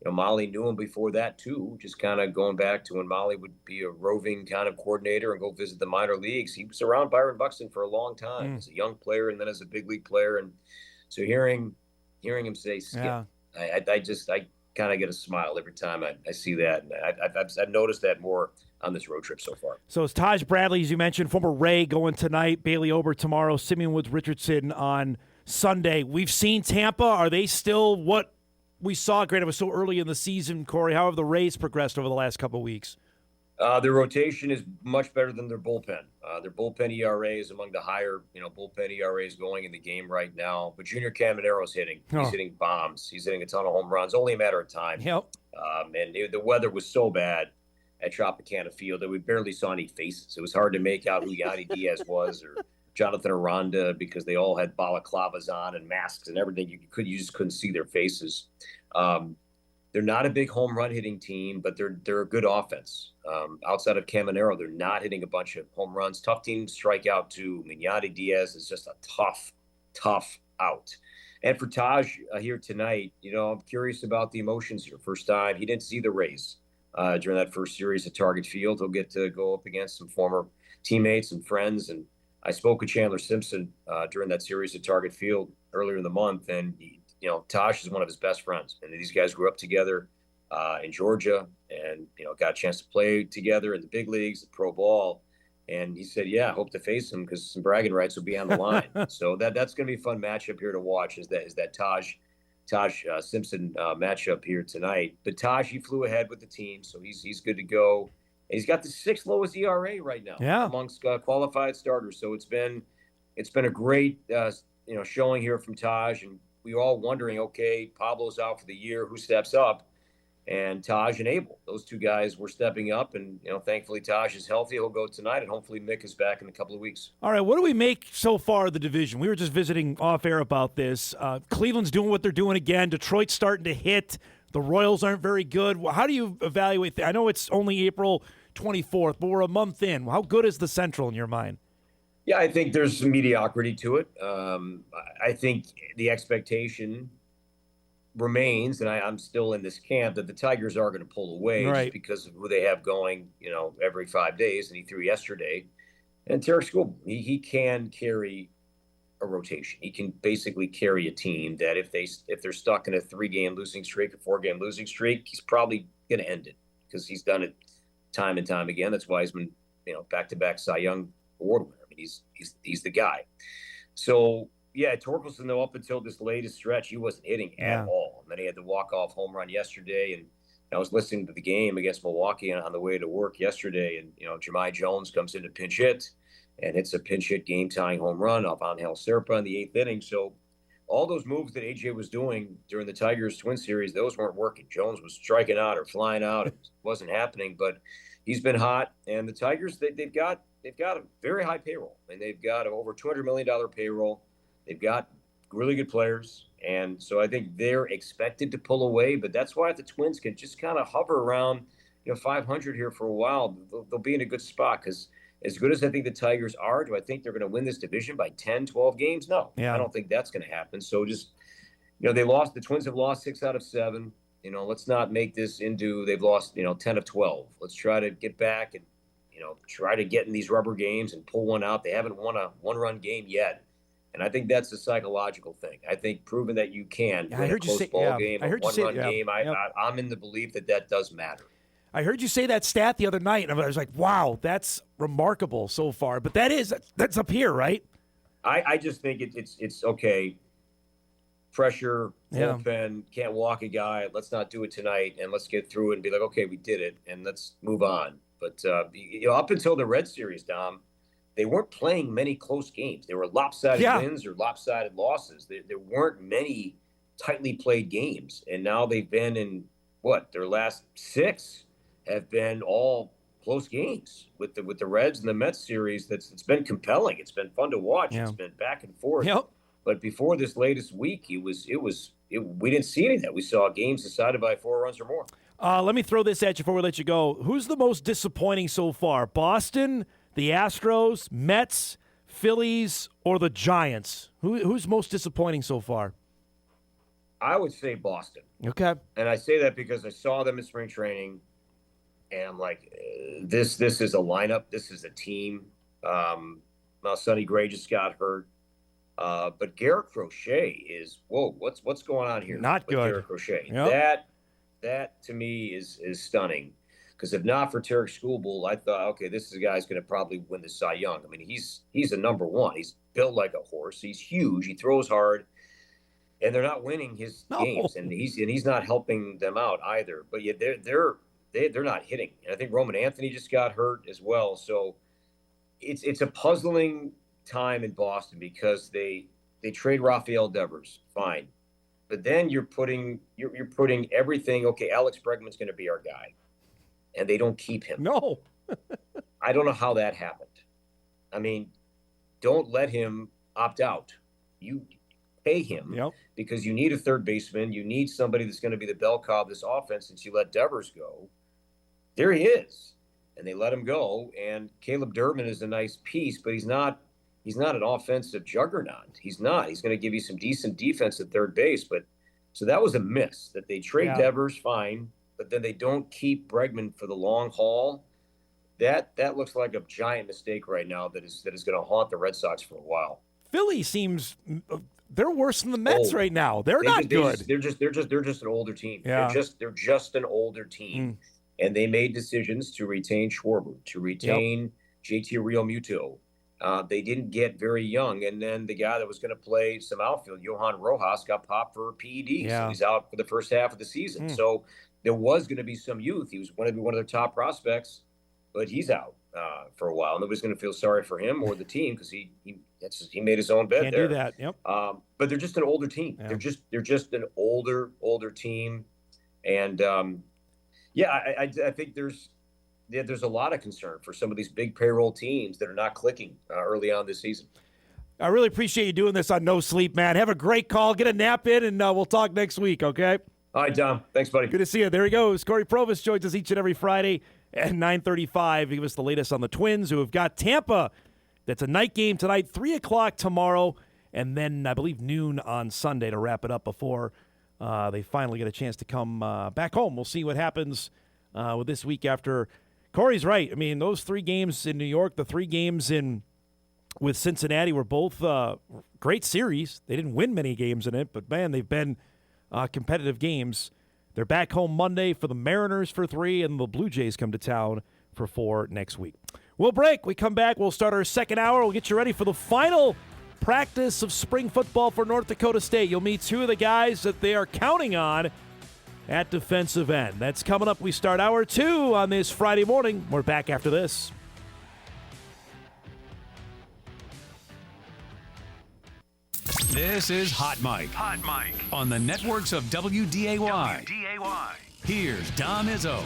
Speaker 14: Molly knew him before that too. Just kind of going back to when Molly would be a roving kind of coordinator and go visit the minor leagues. He was around Byron Buxton for a long time as a young player, and then as a big league player. And so hearing him say Skip.
Speaker 1: Yeah.
Speaker 14: I kind of get a smile every time I see that. And I've noticed that more on this road trip so far.
Speaker 1: So it's Taj Bradley, as you mentioned, former Ray, going tonight, Bailey Ober tomorrow, Simeon Woods Richardson on Sunday. We've seen Tampa. Are they still what we saw? Granted, it was so early in the season, Corey. How have the Rays progressed over the last couple of weeks?
Speaker 14: Their rotation is much better than their bullpen. Their bullpen ERA is among the higher, bullpen ERAs going in the game right now. But Junior Camanero's hitting. He's hitting bombs. He's hitting a ton of home runs. Only a matter of time.
Speaker 1: Yep.
Speaker 14: And the weather was so bad at Tropicana Field that we barely saw any faces. It was hard to make out who Yanni Diaz was or Jonathan Aranda because they all had balaclavas on and masks and everything. You just couldn't see their faces. They're not a big home run hitting team, but they're a good offense. Outside of Caminero, they're not hitting a bunch of home runs. Tough teams strike out too. I mean, Yanni Diaz is just a tough out. And for Taj here tonight, I'm curious about the emotions here. First time he didn't see the Rays during that first series at Target Field. He'll get to go up against some former teammates and friends. And I spoke with Chandler Simpson during that series at Target Field earlier in the month, and Taj is one of his best friends, and these guys grew up together in Georgia, and got a chance to play together in the big leagues, the pro ball. And he said, "Yeah, I hope to face him because some bragging rights will be on the line." So that's going to be a fun matchup here to watch. Is that Taj Simpson matchup here tonight? But Taj, he flew ahead with the team, so he's good to go. And he's got the 6th lowest ERA right now amongst qualified starters. So it's been a great showing here from Taj, and we were all wondering, okay, Pablo's out for the year, who steps up? And Taj and Abel, those two guys were stepping up, and thankfully Taj is healthy. He'll go tonight, and hopefully Mick is back in a couple of weeks.
Speaker 1: All right, what do we make so far of the division? We were just visiting off air about this. Cleveland's doing what they're doing again. Detroit's starting to hit. The Royals aren't very good. How do you evaluate that? I know it's only April 24th, but we're a month in. How good is the Central in your mind?
Speaker 14: Yeah, I think there's some mediocrity to it. I think the expectation remains, and I'm still in this camp, that the Tigers are going to pull away just because of who they have going, every 5 days, and he threw yesterday. And Tarek School, he can carry a rotation. He can basically carry a team that if they're stuck in a 3-game losing streak, a 4-game losing streak, he's probably going to end it because he's done it time and time again. That's why he's been, back-to-back Cy Young Award winner. I mean, he's the guy. So yeah, Torkelson, though, up until this latest stretch, he wasn't hitting at all. And then he had the walk-off home run yesterday, and I was listening to the game against Milwaukee on the way to work yesterday, and Jahmai Jones comes in to pinch hit, and it's a pinch hit game-tying home run off Angel Serpa in the 8th inning. So all those moves that AJ was doing during the Tigers Twin Series, those weren't working. Jones was striking out or flying out. It wasn't happening, but he's been hot. And the Tigers, they've got a very high payroll, and they've got over $200 million payroll. They've got really good players, and so I think they're expected to pull away. But that's why if the Twins can just kind of hover around, 500 here for a while, they'll be in a good spot. Because as good as I think the Tigers are, do I think they're going to win this division by 10, 12 games? No, I don't think that's going to happen. So just, the Twins have lost 6 out of 7. Let's not make this into they've lost, 10 of 12. Let's try to get back and, try to get in these rubber games and pull one out. They haven't won a one-run game yet. And I think that's a psychological thing. I think proving that you can win a close ball game, a one-run game, I'm in the belief that does matter.
Speaker 1: I heard you say that stat the other night, and I was like, wow, that's remarkable so far. But that's up here, right?
Speaker 14: I just think it's okay. Pressure,
Speaker 1: Yeah.
Speaker 14: bullpen, can't walk a guy. Let's not do it tonight, and let's get through it and be like, okay, we did it, and let's move on. But up until the Red Series, Dom, they weren't playing many close games. They were lopsided wins or lopsided losses. There weren't many tightly played games, and now they've been in their last 6 have been all close games with the Reds and the Mets series. It's been compelling. It's been fun to watch.
Speaker 1: Yeah.
Speaker 14: It's been back and forth.
Speaker 1: Yep.
Speaker 14: But before this latest week, we didn't see any of that. We saw games decided by 4 runs or more.
Speaker 1: Let me throw this at you before we let you go. Who's the most disappointing so far? Boston, the Astros, Mets, Phillies, or the Giants? Who's most disappointing so far?
Speaker 14: I would say Boston.
Speaker 1: Okay.
Speaker 14: And I say that because I saw them in spring training, and I'm like, this is a lineup. This is a team. Now Sonny Gray just got hurt. But Garrett Crochet is what's going on here?
Speaker 1: Not good.
Speaker 14: Garrett Crochet.
Speaker 1: Yep.
Speaker 14: That to me is stunning. Because if not for Tarek Skubal, I thought, okay, this is a guy who's going to probably win the Cy Young. I mean, he's a number one. He's built like a horse. He's huge. He throws hard, and they're not winning his games, and he's not helping them out either. But yet they're not hitting. And I think Roman Anthony just got hurt as well. So it's a puzzling time in Boston because they trade Rafael Devers, fine, but then you're putting everything. Okay, Alex Bregman's going to be our guy, and they don't keep him.
Speaker 1: No,
Speaker 14: I don't know how that happened. I mean, don't let him opt out. You pay him because you need a third baseman. You need somebody that's going to be the bell cow of this offense. Since you let Devers go, there he is, and they let him go. And Caleb Durbin is a nice piece, but he's not an offensive juggernaut. He's not. He's going to give you some decent defense at third base. But so that was a miss that they trade Devers, fine, but then they don't keep Bregman for the long haul. That looks like a giant mistake right now that is going to haunt the Red Sox for a while.
Speaker 1: Philly seems they're worse than the Mets right now. They're not good.
Speaker 14: They're just an older team.
Speaker 1: Yeah.
Speaker 14: They're just an older team, and they made decisions to retain Schwarber, to retain JT Realmuto. They didn't get very young, and then the guy that was going to play some outfield, Johan Rojas, got popped for PEDs. So he's out for the first half of the season. So there was going to be some youth. He was going to be one of their top prospects, but he's out for a while. Nobody's going to feel sorry for him or the team because he made his own bed.
Speaker 1: Can't
Speaker 14: there.
Speaker 1: do that. Yep.
Speaker 14: But they're just an older team.
Speaker 1: Yeah.
Speaker 14: They're just an older team, and I think there's a lot of concern for some of these big payroll teams that are not clicking early on this season.
Speaker 1: I really appreciate you doing this on No Sleep, man. Have a great call. Get a nap in, and we'll talk next week, okay?
Speaker 14: All right, Dom. Thanks, buddy.
Speaker 1: Good to see you. There he goes. Cory Provus joins us each and every Friday at 9:35. Give us the latest on the Twins, who have got Tampa. That's a night game tonight, 3 o'clock tomorrow, and then I believe noon on Sunday to wrap it up before they finally get a chance to come back home. We'll see what happens with this week after. Corey's right. I mean, those 3 games in New York, the 3 games with Cincinnati were both great series. They didn't win many games in it, but, man, they've been competitive games. They're back home Monday for the Mariners for 3, and the Blue Jays come to town for 4 next week. We'll break. We come back. We'll start our second hour. We'll get you ready for the final practice of spring football for North Dakota State. You'll meet 2 of the guys that they are counting on at defensive end. That's coming up. We start hour 2 on this Friday morning. We're back after this.
Speaker 2: This is Hot Mike.
Speaker 13: Hot Mike.
Speaker 2: On the networks of WDAY. Here's Dom Izzo.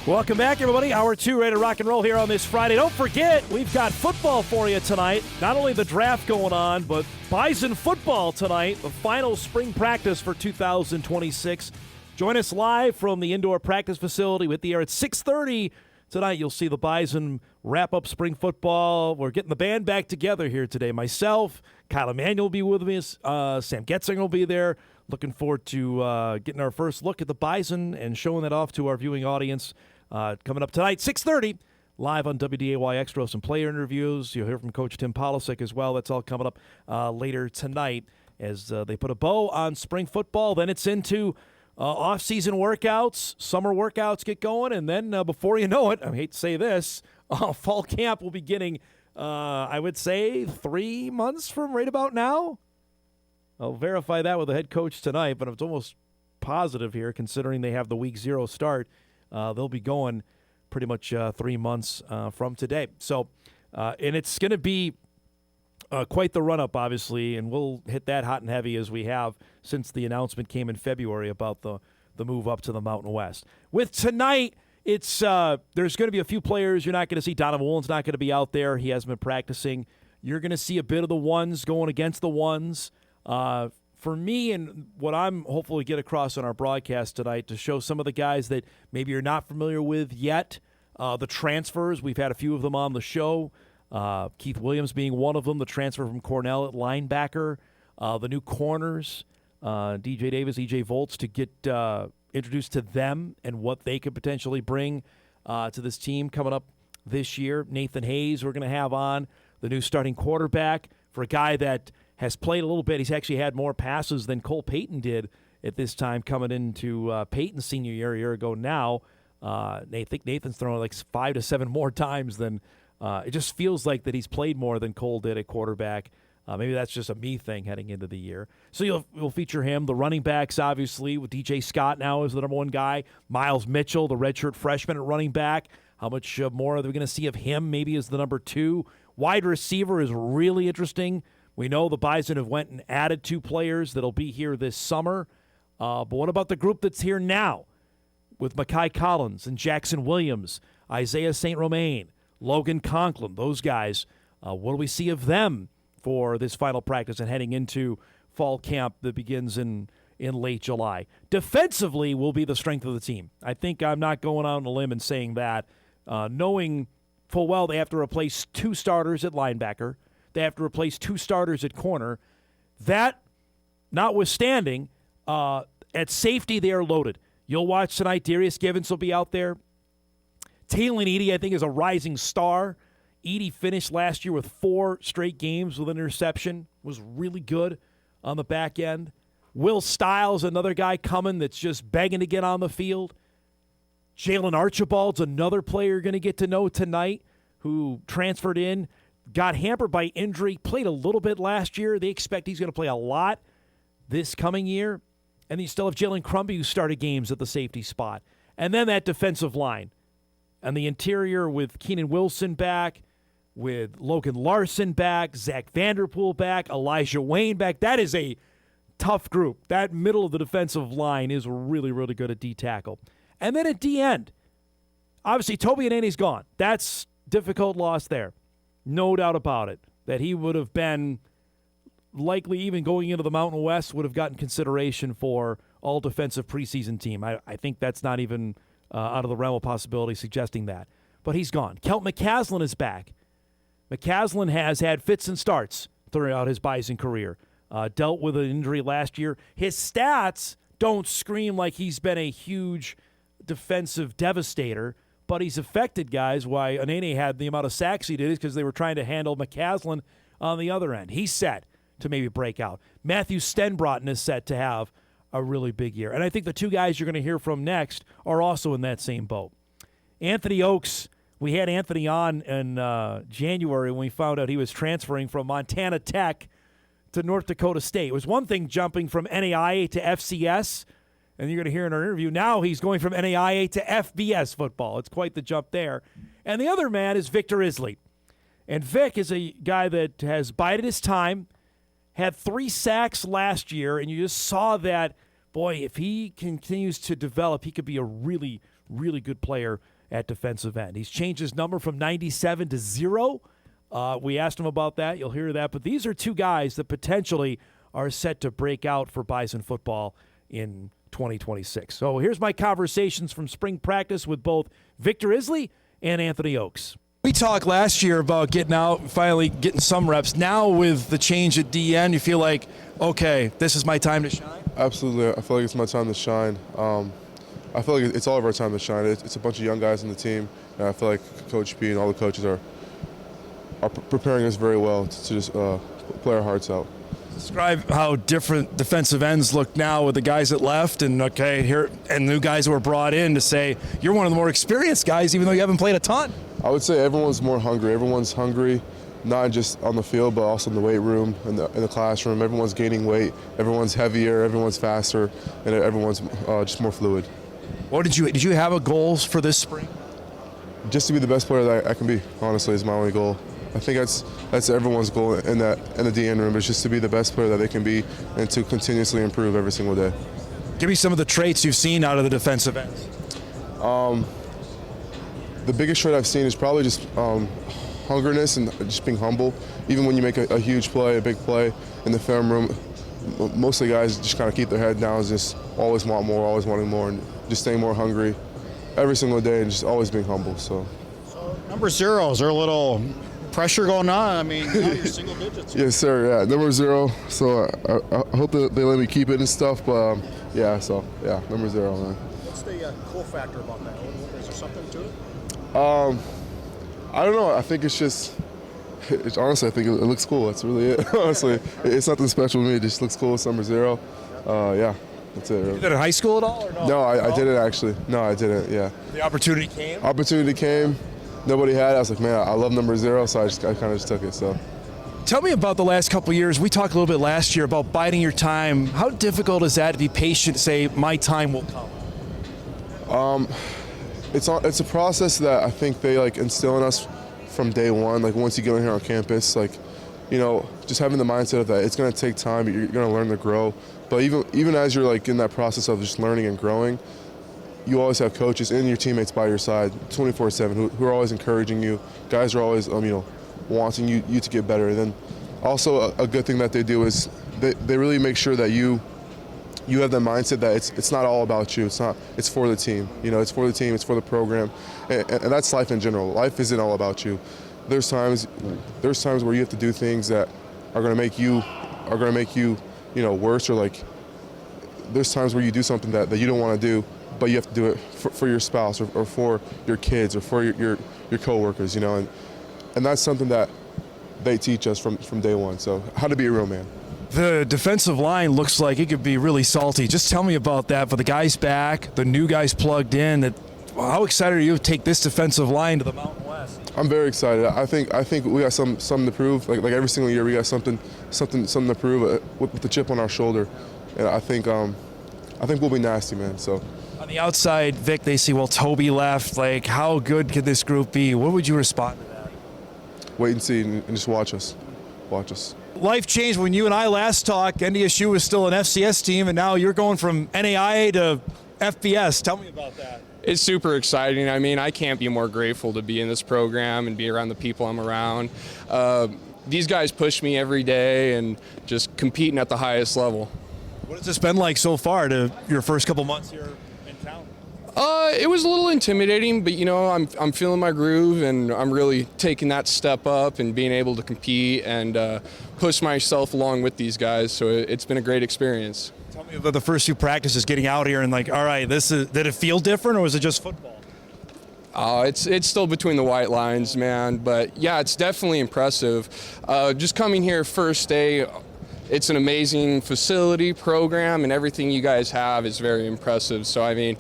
Speaker 1: Welcome back, everybody. Hour 2, ready to rock and roll here on this Friday. Don't forget, we've got football for you tonight. Not only the draft going on, but Bison football tonight, the final spring practice for 2026. Join us live from the indoor practice facility with the air at 6:30 tonight. You'll see the Bison wrap up spring football. We're getting the band back together here today. Myself, Kyle Emanuel will be with me. Sam Getzinger will be there. Looking forward to getting our first look at the Bison and showing that off to our viewing audience. Coming up tonight, 6:30, live on WDAY Extra. Some player interviews. You'll hear from Coach Tim Polisic as well. That's all coming up later tonight as they put a bow on spring football. Then it's into off-season workouts. Summer workouts get going. And then before you know it, I hate to say this, fall camp will be beginning I would say 3 months from right about now. I'll verify that with the head coach tonight, but it's almost positive here considering they have the week 0 start. They'll be going pretty much 3 months from today. So, and it's going to be quite the run-up, obviously, and we'll hit that hot and heavy as we have since the announcement came in February about the move up to the Mountain West. With tonight, it's there's going to be a few players you're not going to see. Donovan Woolen's not going to be out there. He hasn't been practicing. You're going to see a bit of the ones going against the ones. For me, and what I'm hopefully get across on our broadcast tonight to show some of the guys that maybe you're not familiar with yet, the transfers. We've had a few of them on the show. Keith Williams being one of them, the transfer from Cornell at linebacker, the new corners, DJ Davis, EJ Volts, to get introduced to them and what they could potentially bring to this team coming up this year. Nathan Hayes we're going to have on, the new starting quarterback, for a guy that has played a little bit. He's actually had more passes than Cole Payton did at this time coming into Payton's senior year a year ago now. I think Nathan's thrown like 5 to 7 more times than it just feels like that he's played more than Cole did at quarterback. Maybe that's just a me thing heading into the year. So you'll feature him. The running backs, obviously, with DJ Scott now as the number 1 guy. Miles Mitchell, the redshirt freshman at running back. How much more are we going to see of him maybe as the number 2? Wide receiver is really interesting. We know the Bison have went and added 2 players that'll be here this summer. But what about the group that's here now with Mekhi Collins and Jackson Williams, Isaiah St. Romain, Logan Conklin, those guys? What do we see of them for this final practice and heading into fall camp that begins in late July? Defensively will be the strength of the team. I think I'm not going out on a limb and saying that, knowing full well they have to replace 2 starters at linebacker. They have to replace 2 starters at corner. That notwithstanding, at safety they are loaded. You'll watch tonight. Darius Givens will be out there. Taylon Edey, I think, is a rising star. Edey finished last year with 4 straight games with an interception. Was really good on the back end. Will Stiles, another guy coming that's just begging to get on the field. Jalen Archibald's another player you're going to get to know tonight who transferred in, got hampered by injury, played a little bit last year. They expect he's going to play a lot this coming year. And you still have Jalen Crumby, who started games at the safety spot. And then that defensive line. And the interior with Keenan Wilson back, with Logan Larson back, Zach Vanderpool back, Elijah Wayne back. That is a tough group. That middle of the defensive line is really, really good at D-tackle. And then at D-end, obviously Toby Anene's gone. That's difficult loss there. No doubt about it. That he would have been likely, even going into the Mountain West, would have gotten consideration for all-defensive preseason team. I think that's not even out of the realm of possibility suggesting that. But he's gone. Kelt McCaslin is back. McCaslin has had fits and starts throughout his Bison career. Dealt with an injury last year. His stats don't scream like he's been a huge defensive devastator, but he's affected guys. Why Anene had the amount of sacks he did is because they were trying to handle McCaslin on the other end. He's set to maybe break out. Matthew Stenbrotten is set to have a really big year. And I think the 2 guys you're going to hear from next are also in that same boat. Anthony Okes, we had Anthony on in January when we found out he was transferring from Montana Tech to North Dakota State. It was one thing jumping from NAIA to FCS, and you're going to hear in our interview, now he's going from NAIA to FBS football. It's quite the jump there. And the other man is Victor Isele. And Vic is a guy that has bided his time, had 3 sacks last year, and you just saw that, boy, if he continues to develop, he could be a really, really good player at defensive end. He's changed his number from 97 to 0. We asked him about that. You'll hear that. But these are 2 guys that potentially are set to break out for Bison football in 2026. So here's my conversations from spring practice with both Victor Isele and Anthony Okes. We talked last year about getting out, finally getting some reps. Now with the change at DN, you feel like, okay, this is my time to shine?
Speaker 15: Absolutely. I feel like it's my time to shine. I feel like it's all of our time to shine. It's a bunch of young guys on the team, and I feel like Coach B and all the coaches are preparing us very well to just play our hearts out.
Speaker 1: Describe how different defensive ends look now with the guys that left and new guys that were brought in to say you're one of the more experienced guys even though you haven't played a ton.
Speaker 15: I would say everyone's more hungry. Everyone's hungry. not just on the field, but also in the weight room, in the classroom. Everyone's gaining weight, everyone's heavier, everyone's faster, and everyone's just more fluid.
Speaker 1: What did you have a goals for this spring?
Speaker 15: Just to be the best player that I can be, honestly, is my only goal. I think that's everyone's goal in the DN room, is just to be the best player that they can be and to continuously improve every single day.
Speaker 1: Give me some of the traits you've seen out of the defensive ends.
Speaker 15: The biggest trait I've seen is probably just hungerness and just being humble. Even when you make a huge play, a big play in the film room, most of the guys just kind of keep their head down, just always want more, always wanting more, and just staying more hungry every single day and just always being humble. So
Speaker 16: number 0, is there a little pressure going on? I mean, now you're single digits.
Speaker 15: Yes, sir. Yeah, number 0. So I hope that they let me keep it and stuff. But yeah, so yeah, number 0, man.
Speaker 16: What's the cool factor about that? Is there something to it?
Speaker 15: I don't know. I think it's just. Honestly, I think it looks cool. That's really it. Honestly, it's nothing special to me. It just looks cool. It's number 0. Yeah, that's it. Really.
Speaker 1: You did it in high school at all, or no?
Speaker 15: No, I didn't actually. No, I didn't. Yeah.
Speaker 1: The opportunity came.
Speaker 15: Opportunity came. Nobody had it. I was like, man, I love number 0, so I kind of just took it. So.
Speaker 1: Tell me about the last couple of years. We talked a little bit last year about biding your time. How difficult is that to be patient? Say, my time will come.
Speaker 15: It's a process that I think they instill in us from day one. Like once you get in here on campus, just having the mindset of that it's going to take time. You're going to learn to grow. But even as you're in that process of just learning and growing, you always have coaches and your teammates by your side 24/7 who are always encouraging you. Guys are always wanting you to get better. And then also a good thing that they do is they really make sure that you have that mindset that it's not all about you. It's for the team. It's for the team. It's for the program, and that's life in general. Life isn't all about you. There's times where you have to do things that are going to make you worse, or there's times where you do something that you don't want to do, but you have to do it for your spouse or for your kids or for your coworkers. And that's something that they teach us from day one. So how to be a real man.
Speaker 1: The defensive line looks like it could be really salty. Just tell me about that for the guys back, the new guys plugged in. How excited are you to take this defensive line to the Mountain West?
Speaker 15: I'm very excited. I think we got something to prove. Like every single year, we got something to prove with the chip on our shoulder, and I think we'll be nasty, man. So.
Speaker 1: On the outside, Vic, they see, Toby left. How good could this group be? What would you respond to that?
Speaker 15: Wait and see, and just watch us. Watch us.
Speaker 1: Life changed when you and I last talked. NDSU was still an FCS team, and now you're going from NAIA to FBS. Tell me about that.
Speaker 17: It's super exciting. I mean, I can't be more grateful to be in this program and be around the people I'm around. These guys push me every day and just competing at the highest level.
Speaker 1: What has this been like so far to your first couple months here in town?
Speaker 17: It was a little intimidating, but I'm feeling my groove, and I'm really taking that step up and being able to compete and push myself along with these guys. So it's been a great experience.
Speaker 1: Tell me about the first few practices, getting out here and all right, did it feel different, or was it just football?
Speaker 17: It's still between the white lines, man. But yeah, it's definitely impressive. Just coming here first day. It's an amazing facility, program, and everything you guys have is very impressive. So I mean,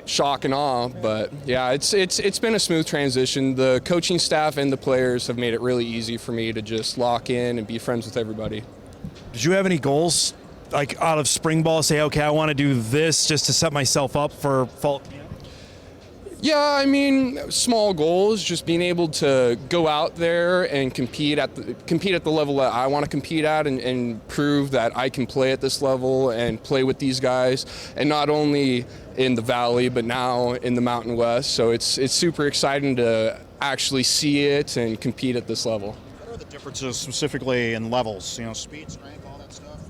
Speaker 17: shock and awe, but yeah, it's been a smooth transition. The coaching staff and the players have made it really easy for me to just lock in and be friends with everybody.
Speaker 1: Did you have any goals, out of spring ball, say, okay, I want to do this just to set myself up for fall camp?
Speaker 17: Yeah, I mean, small goals, just being able to go out there and compete at the level that I want to compete at, and prove that I can play at this level and play with these guys, and not only in the Valley, but now in the Mountain West. So it's super exciting to actually see it and compete at this level.
Speaker 16: What are the differences specifically in levels? Speed, strength, all that stuff?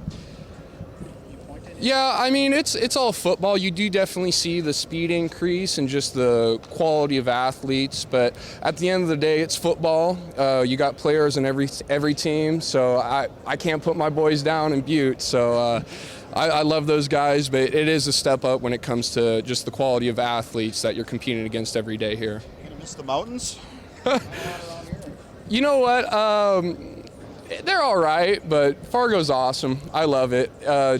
Speaker 17: Yeah, I mean, it's all football. You do definitely see the speed increase and just the quality of athletes, but at the end of the day, it's football. You got players in every team, so I can't put my boys down in Butte. So I love those guys, but it is a step up when it comes to just the quality of athletes that you're competing against every day here.
Speaker 16: You gonna miss the mountains?
Speaker 17: You know what? They're all right, but Fargo's awesome. I love it. I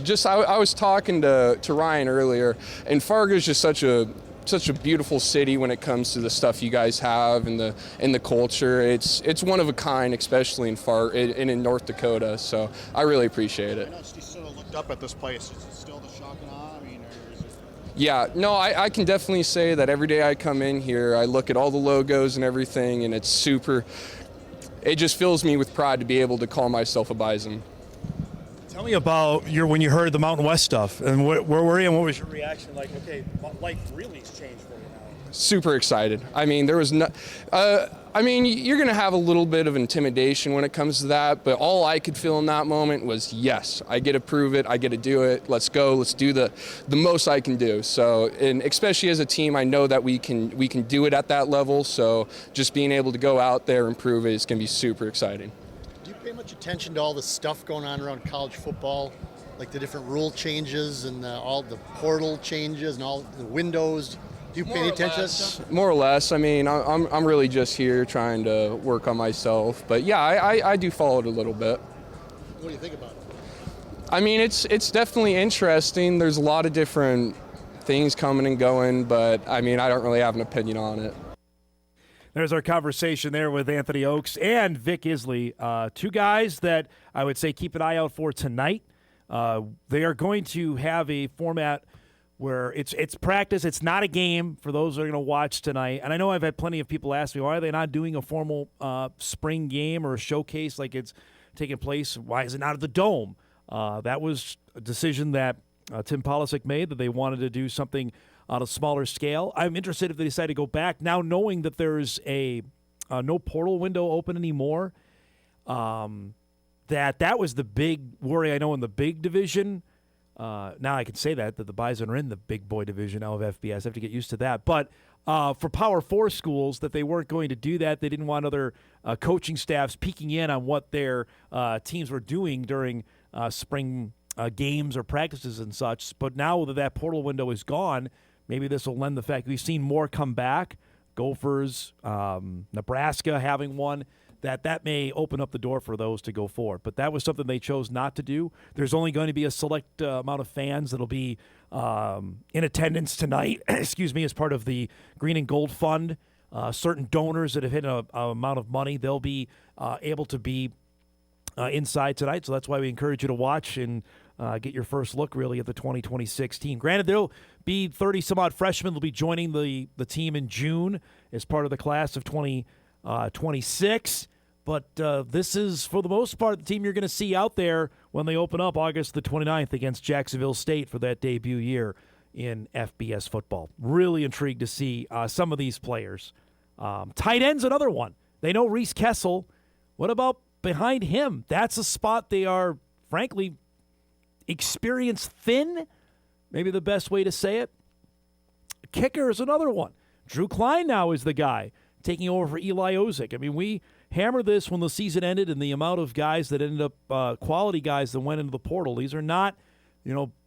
Speaker 17: was talking to Ryan earlier, and Fargo's just such a such a beautiful city when it comes to the stuff you guys have and the culture. It's one of a kind, especially in North Dakota. So I really appreciate it.
Speaker 16: I know you sort of looked up at this place. Is it still the shock and awe? I mean, or is it...
Speaker 17: Yeah, no, I can definitely say that every day I come in here, I look at all the logos and everything, and it's super. It just fills me with pride to be able to call myself a Bison.
Speaker 18: Tell me about when you heard the Mountain West stuff, and where were you, and what was your reaction? Like, okay, life really has changed for you now.
Speaker 17: Super excited. I mean, there was no. I mean, you're going to have a little bit of intimidation when it comes to that, but all I could feel in that moment was, yes, I get to prove it, I get to do it. Let's go. Let's do the most I can do. So, and especially as a team, I know that we can do it at that level. So, just being able to go out there and prove it is going to be super exciting.
Speaker 16: Do you pay much attention to all the stuff going on around college football, like the different rule changes and all the portal changes and all the windows? Do you pay any attention to that stuff?
Speaker 17: More or less. I mean, I'm really just here trying to work on myself. But yeah, I do follow it a little bit.
Speaker 16: What do you think about it?
Speaker 17: I mean, it's definitely interesting. There's a lot of different things coming and going, but I mean, I don't really have an opinion on it.
Speaker 1: There's our conversation there with Anthony Okes and Vic Isele, two guys that I would say keep an eye out for tonight. They are going to have a format where it's practice. It's not a game for those that are going to watch tonight. And I know I've had plenty of people ask me, why are they not doing a formal spring game or a showcase like it's taking place? Why is it not at the Dome? That was a decision that Tim Polisic made, that they wanted to do something on a smaller scale. I'm interested if they decide to go back now, knowing that there's a no portal window open anymore. That was the big worry, I know, in the big division. Now I can say that the Bison are in the big boy division now of FBS. I have to get used to that. But for Power 4 schools, that they weren't going to do that. They didn't want other coaching staffs peeking in on what their teams were doing during spring games or practices and such. But now that portal window is gone, maybe this will lend the fact we've seen more come back. Gophers, Nebraska having one. That may open up the door for those to go forward. But that was something they chose not to do. There's only going to be a select amount of fans that'll be in attendance tonight, as part of the Green and Gold Fund. Certain donors that have hit an amount of money, they'll be able to be inside tonight. So that's why we encourage you to watch and get your first look, really, at the 2026 team. Granted, there'll be 30-some-odd freshmen that'll be joining the team in June as part of the class of 2026. But this is, for the most part, the team you're going to see out there when they open up August the 29th against Jacksonville State for that debut year in FBS football. Really intrigued to see some of these players. Tight end's another one. They know Reese Kessel. What about behind him? That's a spot they are, frankly, experience thin, maybe the best way to say it. Kicker is another one. Drew Klein now is the guy taking over for Eli Ozick. I mean, we hammered this when the season ended, and the amount of guys that ended up, quality guys that went into the portal. These are not,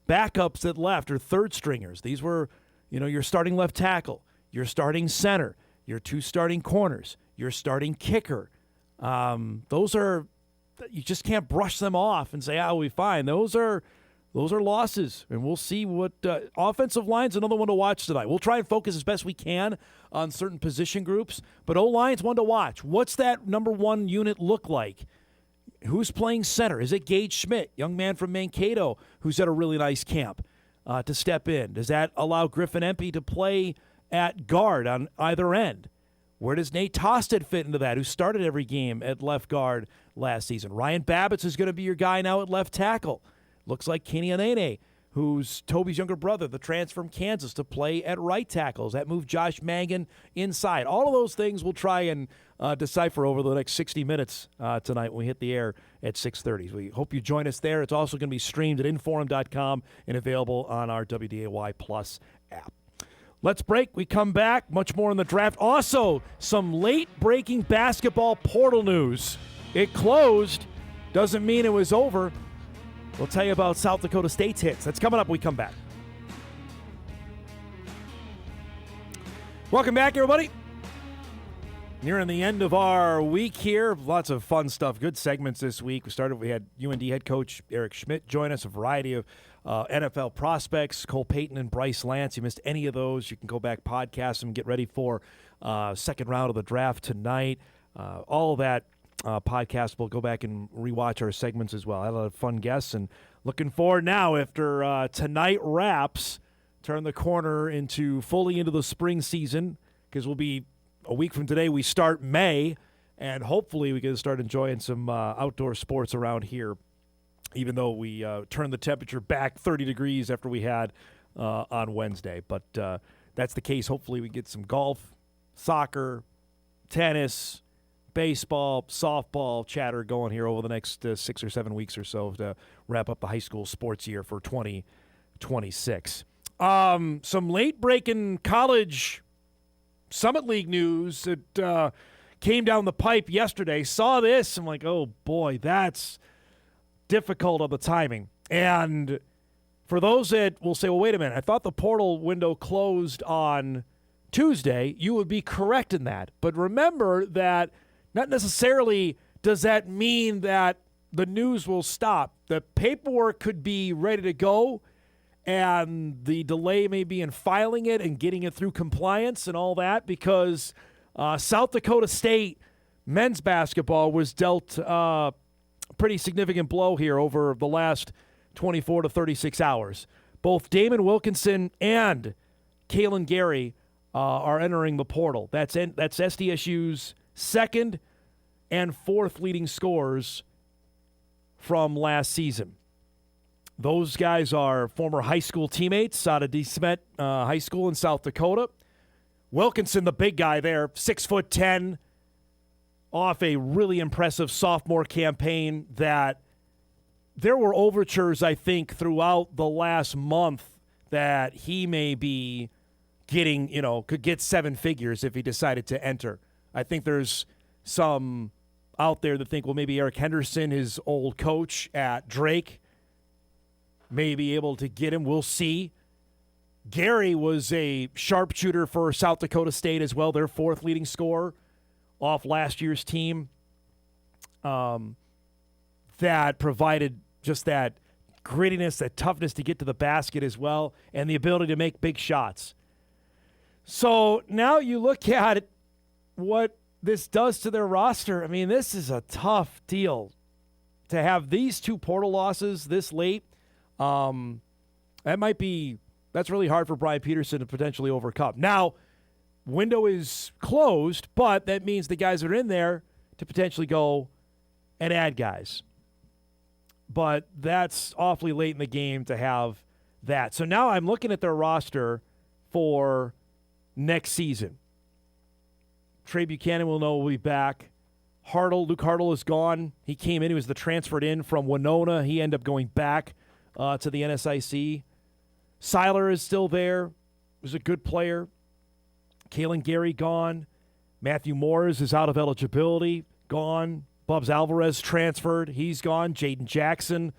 Speaker 1: backups that left or third stringers. These were, your starting left tackle, your starting center, your two starting corners, your starting kicker. Those are, you just can't brush them off and say, we'll be fine. Those are losses, and we'll see what offensive line's another one to watch tonight. We'll try and focus as best we can on certain position groups, but O-line's one to watch. What's that number one unit look like? Who's playing center? Is it Gage Schmidt, young man from Mankato, who's at a really nice camp, to step in? Does that allow Griffin Empey to play at guard on either end? Where does Nate Tosted fit into that, who started every game at left guard last season? Ryan Babbitts is going to be your guy now at left tackle. Looks like Kenny Anene, who's Toby's younger brother, the transfer from Kansas, to play at right tackles. That moved Josh Mangan inside. All of those things we'll try and decipher over the next 60 minutes tonight when we hit the air at 6:30. We hope you join us there. It's also going to be streamed at Inforum.com and available on our WDAY Plus app. Let's break. We come back. Much more in the draft. Also, some late-breaking basketball portal news. It closed. Doesn't mean it was over. We'll tell you about South Dakota State's hits. That's coming up when we come back. Welcome back, everybody. Nearing the end of our week here. Lots of fun stuff. Good segments this week. We had UND head coach Eric Schmidt join us, a variety of NFL prospects, Cole Payton and Bryce Lance. You missed any of those, you can go back, podcast them, get ready for second round of the draft tonight. All of that podcast, we'll go back and rewatch our segments as well. I had a lot of fun guests, and looking forward now after tonight wraps, turn the corner fully into the spring season, because we'll be a week from today, we start May, and hopefully we can start enjoying some outdoor sports around here, even though we turned the temperature back 30 degrees after we had on Wednesday. But that's the case. Hopefully we get some golf, soccer, tennis, baseball, softball chatter going here over the next 6 or 7 weeks or so to wrap up the high school sports year for 2026. Some late-breaking college Summit League news that came down the pipe yesterday. Saw this, I'm like, oh boy, that's difficult on the timing. And for those that will say, well, wait a minute, I thought the portal window closed on Tuesday, you would be correct in that. But remember that not necessarily does that mean that the news will stop. The paperwork could be ready to go, and the delay may be in filing it and getting it through compliance and all that, because South Dakota State men's basketball was dealt a pretty significant blow here over the last 24 to 36 hours. Both Damon Wilkinson and Kalen Gary are entering the portal. That's SDSU's second and fourth leading scorers from last season. Those guys are former high school teammates out of DeSmet High School in South Dakota. Wilkinson, the big guy there, 6'10", off a really impressive sophomore campaign that there were overtures, I think, throughout the last month that he may be getting, could get seven figures if he decided to enter. I think there's some out there that think, well, maybe Eric Henderson, his old coach at Drake, may be able to get him. We'll see. Gary was a sharpshooter for South Dakota State as well, their fourth leading scorer off last year's team. That provided just that grittiness, that toughness to get to the basket as well, and the ability to make big shots. So now you look at what this does to their roster. I mean, this is a tough deal to have these two portal losses this late. That's really hard for Brian Peterson to potentially overcome. Now, window is closed, but that means the guys that are in there to potentially go and add guys. But that's awfully late in the game to have that. So now I'm looking at their roster for next season. Trey Buchanan will be back. Luke Hartle is gone. He came in. He was transferred in from Winona. He ended up going back to the NSIC. Seiler is still there. Was a good player. Kalen Gary gone. Matthew Moores is out of eligibility. Gone. Bubs Alvarez transferred. He's gone. Jaden Jackson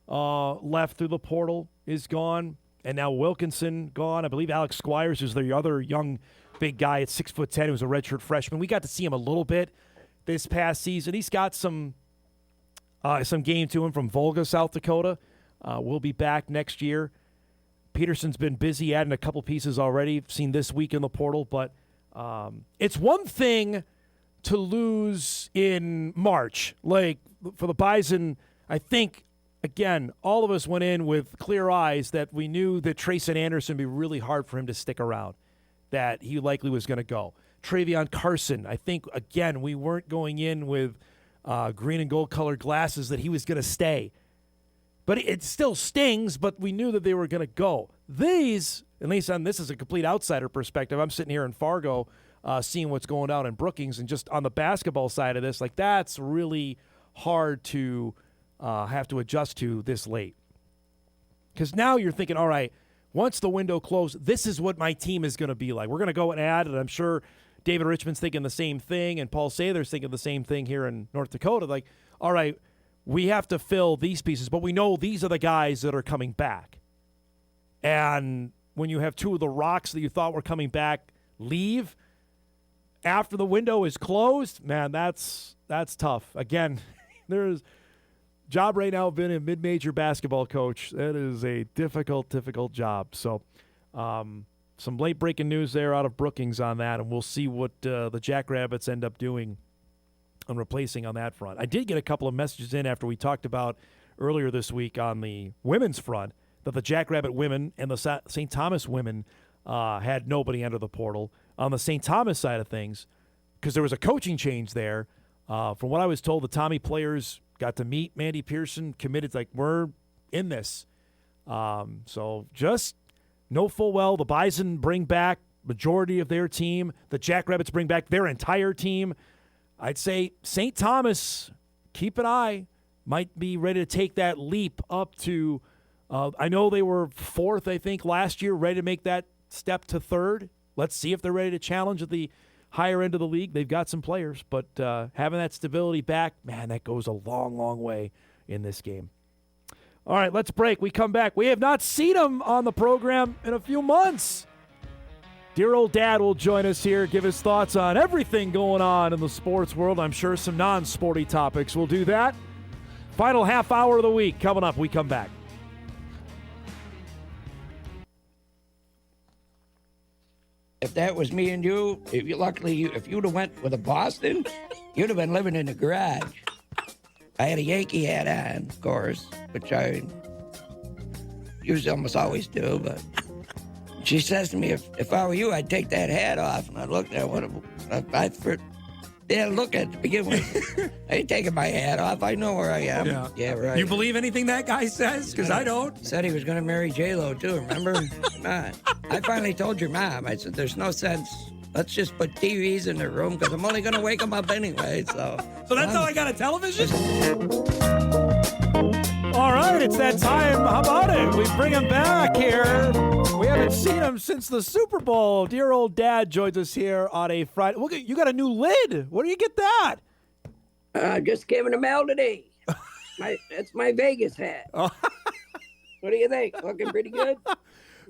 Speaker 1: left through the portal, is gone. And now Wilkinson gone. I believe Alex Squires is the other young big guy at 6'10", who's a redshirt freshman. We got to see him a little bit this past season. He's got some game to him from Volga, South Dakota. We'll be back next year. Peterson's been busy adding a couple pieces already. Seen this week in the portal, but it's one thing to lose in March. Like for the Bison, I think, again, all of us went in with clear eyes that we knew that Trayson Anderson would be really hard for him to stick around, that he likely was going to go. Travion Carson, I think, again, we weren't going in with green and gold colored glasses that he was going to stay. But it still stings, but we knew that they were going to go. These, at least on this is a complete outsider perspective. I'm sitting here in Fargo seeing what's going on in Brookings, and just on the basketball side of this, like that's really hard to have to adjust to this late. Because now you're thinking, all right, once the window closed, this is what my team is going to be like. We're going to go and add, and I'm sure David Richmond's thinking the same thing, and Paul Sather's thinking the same thing here in North Dakota. Like, all right, we have to fill these pieces, but we know these are the guys that are coming back. And when you have two of the rocks that you thought were coming back leave, after the window is closed, man, that's tough. Again, there's job right now being a mid-major basketball coach. That is a difficult job. So some late-breaking news there out of Brookings on that, and we'll see what the Jackrabbits end up doing and replacing on that front. I did get a couple of messages in after we talked about earlier this week on the women's front that the Jackrabbit women and the St. Thomas women had nobody enter the portal. On the St. Thomas side of things, because there was a coaching change there, from what I was told, the Tommy players got to meet Mandy Pearson, committed, like, we're in this. So just know full well the Bison bring back majority of their team. The Jackrabbits bring back their entire team. I'd say St. Thomas, keep an eye, might be ready to take that leap up to, I know they were fourth, I think, last year, ready to make that step to third. Let's see if they're ready to challenge at the higher end of the league. They've got some players, but having that stability back, man, that goes a long, long way in this game. All right, let's break. We come back. We have not seen him on the program in a few months. Dear old dad will join us here, give his thoughts on everything going on in the sports world. I'm sure some non-sporty topics. We'll do that. Final half hour of the week coming up. We come back.
Speaker 19: If that was me and you, if you'd have went with a Boston, you'd have been living in the garage. I had a Yankee hat on, of course, which I usually almost always do, but she says to me, if I were you, I'd take that hat off. And I looked at what look at it to begin with. I ain't taking my hat off. I know where I am. Yeah, right.
Speaker 8: You believe anything that guy says? Because I don't.
Speaker 19: Said he was going to marry J-Lo, too, remember? I finally told your mom. I said, there's no sense. Let's just put TVs in the room because I'm only going to wake them up anyway. So
Speaker 8: that's how I got a television?
Speaker 1: All right, it's that time. How about it? We bring him back here. We haven't seen him since the Super Bowl. Dear old dad joins us here on a Friday. Look, you got a new lid. Where do you get that?
Speaker 19: Just came in the mail today. That's my Vegas hat. What do you think? Looking pretty good?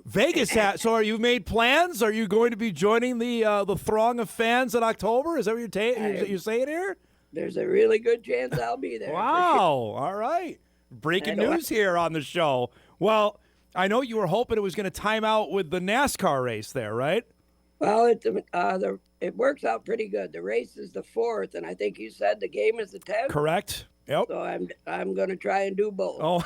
Speaker 1: Vegas hat. So, are you made plans? Are you going to be joining the throng of fans in October? Is that what you're saying here?
Speaker 19: There's a really good chance I'll be there.
Speaker 1: Wow! Sure. All right, breaking news here on the show. Well, I know you were hoping it was going to time out with the NASCAR race there, right?
Speaker 19: Well, it works out pretty good. The race is the 4th, and I think you said the game is the 10th.
Speaker 1: Correct. Yep.
Speaker 19: So I'm going to try and do both.
Speaker 1: Oh.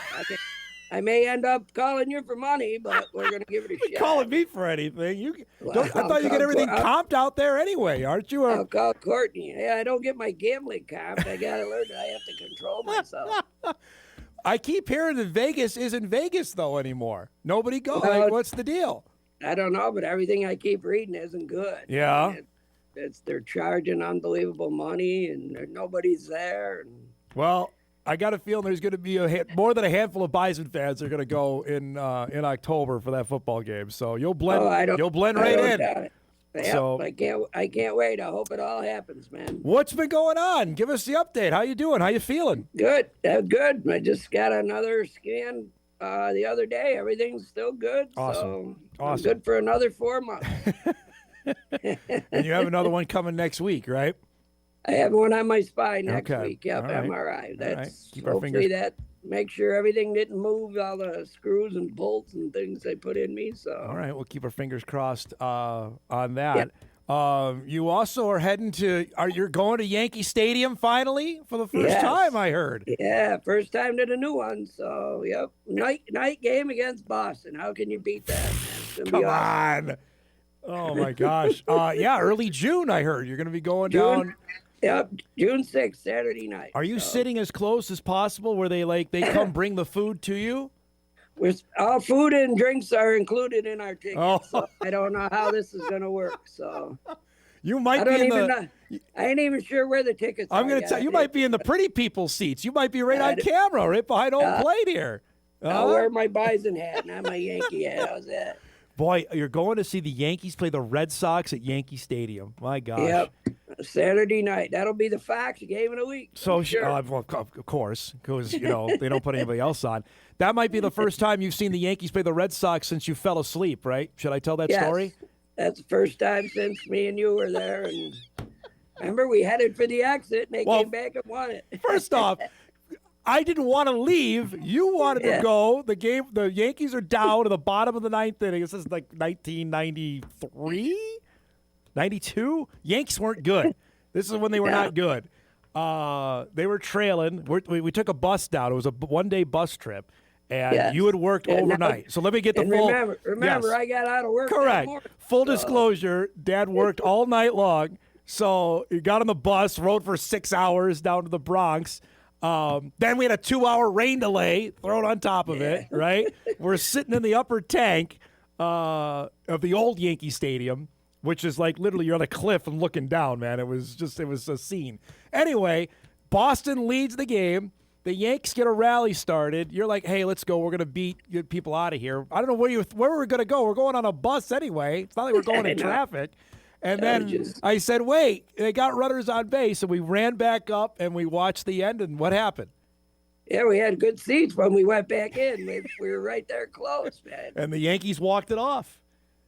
Speaker 19: I may end up calling you for money, but we're going to give it a shot.
Speaker 1: Calling me for anything? I thought you get everything comped out there anyway, aren't you?
Speaker 19: I'll call Courtney. Yeah, I don't get my gambling comped. I got to learn that I have to control myself.
Speaker 1: I keep hearing that Vegas isn't Vegas, though, anymore. Nobody goes. Like, what's the deal?
Speaker 19: I don't know, but everything I keep reading isn't good.
Speaker 1: Yeah.
Speaker 19: They're charging unbelievable money, and nobody's there.
Speaker 1: Well, I got a feeling there's going to be more than a handful of Bison fans that are going to go in October for that football game. So you'll blend right in.
Speaker 19: Yep, so I can't wait. I hope it all happens, man.
Speaker 1: What's been going on? Give us the update. How you doing? How you feeling?
Speaker 19: Good. Good. I just got another scan the other day. Everything's still good.
Speaker 1: Awesome.
Speaker 19: So I'm good for another 4 months.
Speaker 1: And you have another one coming next week, right?
Speaker 19: I have one on my spine next week. Yep,
Speaker 1: right.
Speaker 19: MRI. That's
Speaker 1: Keep our
Speaker 19: hopefully
Speaker 1: fingers.
Speaker 19: that make sure everything didn't move, all the screws and bolts and things they put in me. So
Speaker 1: all right, we'll keep our fingers crossed on that. Yep. You also are heading to. You're going to Yankee Stadium finally for the first time? I heard.
Speaker 19: Yeah, first time to the new one. So yep, night game against Boston. How can you beat that?
Speaker 1: Come on. Oh my gosh. Early June. I heard you're going to be going down.
Speaker 19: Yep, June 6th, Saturday night.
Speaker 1: Are you sitting as close as possible where they come bring the food to you?
Speaker 19: All food and drinks are included in our ticket, so I don't know how this is going to work. So
Speaker 1: you might
Speaker 19: I ain't even sure where the tickets are.
Speaker 1: I'm going to tell you, might be in the pretty people seats. You might be right on camera, right behind home plate here.
Speaker 19: I'll wear my Bison hat, not my Yankee hat. How's that?
Speaker 1: Boy, you're going to see the Yankees play the Red Sox at Yankee Stadium. My gosh.
Speaker 19: Yep. Saturday night. That'll be the Fox game of the week.
Speaker 1: So,
Speaker 19: sure.
Speaker 1: Of course, because they don't put anybody else on. That might be the first time you've seen the Yankees play the Red Sox since you fell asleep, right? Should I tell that story?
Speaker 19: That's the first time since me and you were there. And Remember, we headed for the exit, and they came back and won it.
Speaker 1: First off, I didn't want to leave. You wanted to go. The Yankees are down to the bottom of the ninth inning. This is like 1993, 92. Yanks weren't good. This is when they were not good. They were trailing. We took a bus down. It was a one-day bus trip, and you had worked overnight. So let me get the full.
Speaker 19: Remember, I got out of work.
Speaker 1: Correct.
Speaker 19: That morning,
Speaker 1: Full disclosure, Dad worked all night long. So he got on the bus, rode for 6 hours down to the Bronx. Then we had a 2-hour rain delay thrown on top of it, right? We're sitting in the upper tank of the old Yankee Stadium, which is like literally you're on a cliff and looking down, man. It was a scene. Anyway, Boston leads the game. The Yanks get a rally started. You're like, hey, let's go. We're going to get people out of here. I don't know where we're going to go. We're going on a bus anyway. It's not like we're going in traffic. And then I said, wait, they got runners on base. And we ran back up and we watched the end. And what happened?
Speaker 19: Yeah, we had good seats when we went back in. We were right there close, man.
Speaker 1: And the Yankees walked it off.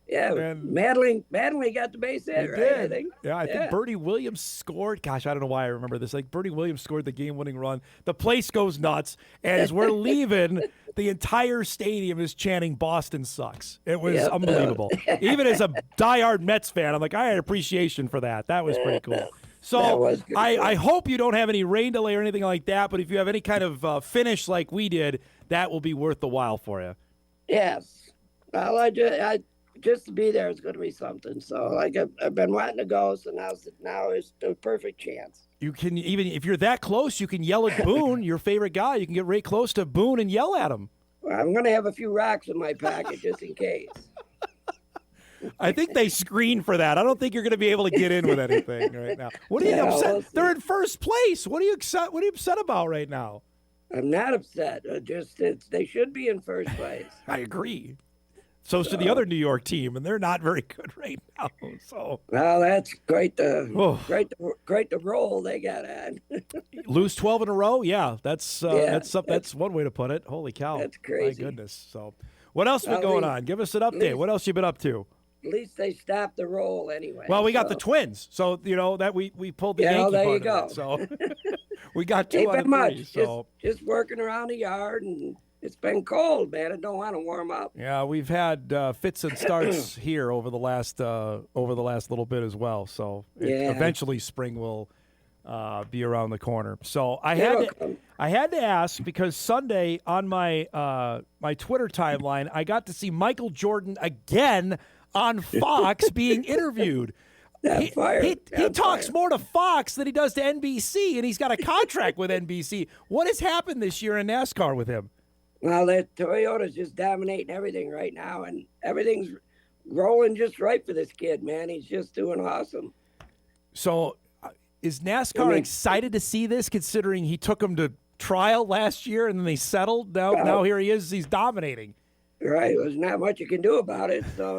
Speaker 19: Yeah, Madeline got the base hit, right?
Speaker 1: Did.
Speaker 19: I think.
Speaker 1: Yeah, I think Bertie Williams scored. Gosh, I don't know why I remember this. Like Bertie Williams scored the game-winning run. The place goes nuts. And as we're leaving, the entire stadium is chanting "Boston sucks." It was unbelievable. Even as a diehard Mets fan, I'm like, I had appreciation for that. That was pretty cool. So I hope you don't have any rain delay or anything like that. But if you have any kind of finish like we did, that will be worth the while for you.
Speaker 19: Yes. Well, I just to be there is going to be something. So, like, I've been wanting to go, so now is the perfect chance.
Speaker 1: You can, even if you're that close, you can yell at Boone, your favorite guy. You can get right close to Boone and yell at him.
Speaker 19: Well, I'm going to have a few rocks in my pocket just in case.
Speaker 1: I think they screen for that. I don't think you're going to be able to get in with anything right now. What are you upset?
Speaker 19: We'll
Speaker 1: They're in first place. What are you upset about right now?
Speaker 19: I'm not upset. They should be in first place.
Speaker 1: I agree. So should the other New York team, and they're not very good right now. So
Speaker 19: well, that's great. Great the roll they got on.
Speaker 1: Lose 12 in a row. Yeah, that's one way to put it. Holy cow!
Speaker 19: That's crazy.
Speaker 1: My goodness. So, what else been going on? Give us an update. What else you been up to?
Speaker 19: At least they stopped the roll anyway.
Speaker 1: Well, we got the Twins, so that we pulled the Yankee
Speaker 19: there
Speaker 1: part
Speaker 19: you go.
Speaker 1: of it. So we got 2 out of 3. So
Speaker 19: just working around the yard and. It's been cold, man. I don't want to warm up.
Speaker 1: Yeah, we've had fits and starts here over the last little bit as well. So eventually spring will be around the corner. So I had to ask because Sunday on my my Twitter timeline, I got to see Michael Jordan again on Fox being interviewed. He talks more to Fox than he does to NBC, and he's got a contract with NBC. What has happened this year in NASCAR with him?
Speaker 19: Well, that Toyota's just dominating everything right now, and everything's rolling just right for this kid, man. He's just doing awesome.
Speaker 1: So is NASCAR excited to see this, considering he took him to trial last year and then they settled? Now here he is. He's dominating.
Speaker 19: Right. There's not much you can do about it, so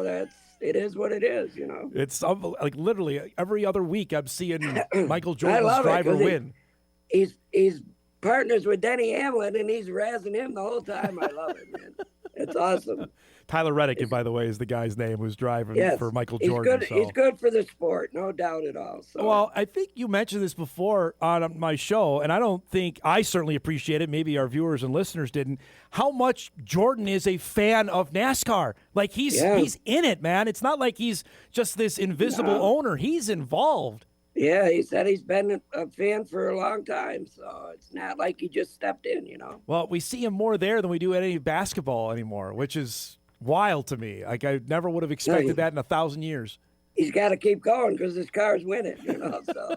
Speaker 19: it is what it is, you know.
Speaker 1: It's like literally every other week I'm seeing Michael Jordan's driver win.
Speaker 19: He's partners with Denny Hamlin, and he's razzing him the whole time. I love it, man. It's awesome.
Speaker 1: Tyler Reddick, by the way, is the guy's name who's driving for Michael Jordan.
Speaker 19: He's good for the sport, no doubt at all. So.
Speaker 1: Well, I think you mentioned this before on my show, and I certainly appreciate it. Maybe our viewers and listeners didn't. How much Jordan is a fan of NASCAR? Like he's in it, man. It's not like he's just this invisible owner. He's involved.
Speaker 19: Yeah, he said he's been a fan for a long time, so it's not like he just stepped in, you know.
Speaker 1: Well, we see him more there than we do at any basketball anymore, which is wild to me. Like I never would have expected that in 1,000 years.
Speaker 19: He's got to keep going because his car's winning, you know. So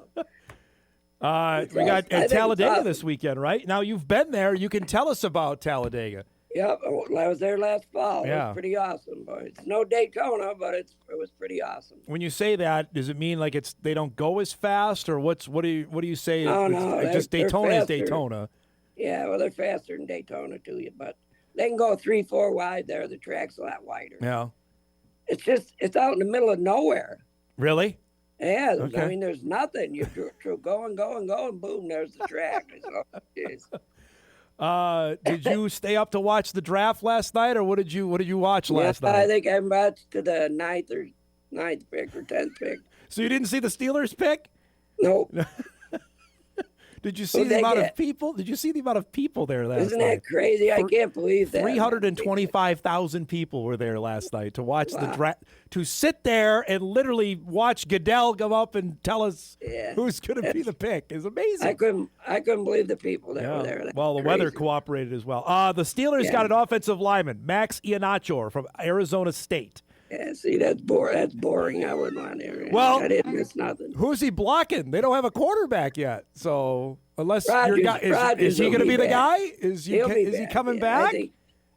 Speaker 1: we got Talladega this weekend, right? Now you've been there. You can tell us about Talladega.
Speaker 19: Yep, I was there last fall. Yeah. It was pretty awesome. But it's no Daytona, but it was pretty awesome.
Speaker 1: When you say that, does it mean like they don't go as fast, or what do you say?
Speaker 19: No,
Speaker 1: just Daytona is Daytona.
Speaker 19: Yeah, well, they're faster than Daytona too, but they can go 3-4 wide there. The track's a lot wider.
Speaker 1: Yeah.
Speaker 19: It's out in the middle of nowhere.
Speaker 1: Really?
Speaker 19: Yeah,
Speaker 1: okay.
Speaker 19: I mean, there's nothing. You're going, boom, there's the track.
Speaker 1: Did you stay up to watch the draft last night, or what did you watch last night?
Speaker 19: I think I watched to the ninth pick or 10th pick.
Speaker 1: So you didn't see the Steelers pick?
Speaker 19: Nope.
Speaker 1: Did you see the amount of people? Did you see the amount of people there last night?
Speaker 19: Isn't that crazy? I can't believe that.
Speaker 1: 325,000 people were there last night to watch the draft, to sit there and literally watch Goodell come up and tell us who's going to be the pick. Is amazing.
Speaker 19: I couldn't believe the people that were there. That's
Speaker 1: well, the weather cooperated as well. The Steelers got an offensive lineman, Max Iannaccio from Arizona State.
Speaker 19: Yeah, see, that's boring. I wouldn't want to.
Speaker 1: Well,
Speaker 19: I didn't miss nothing.
Speaker 1: Who's he blocking? They don't have a quarterback yet. So unless your guy is he going to be the guy? Is he coming back?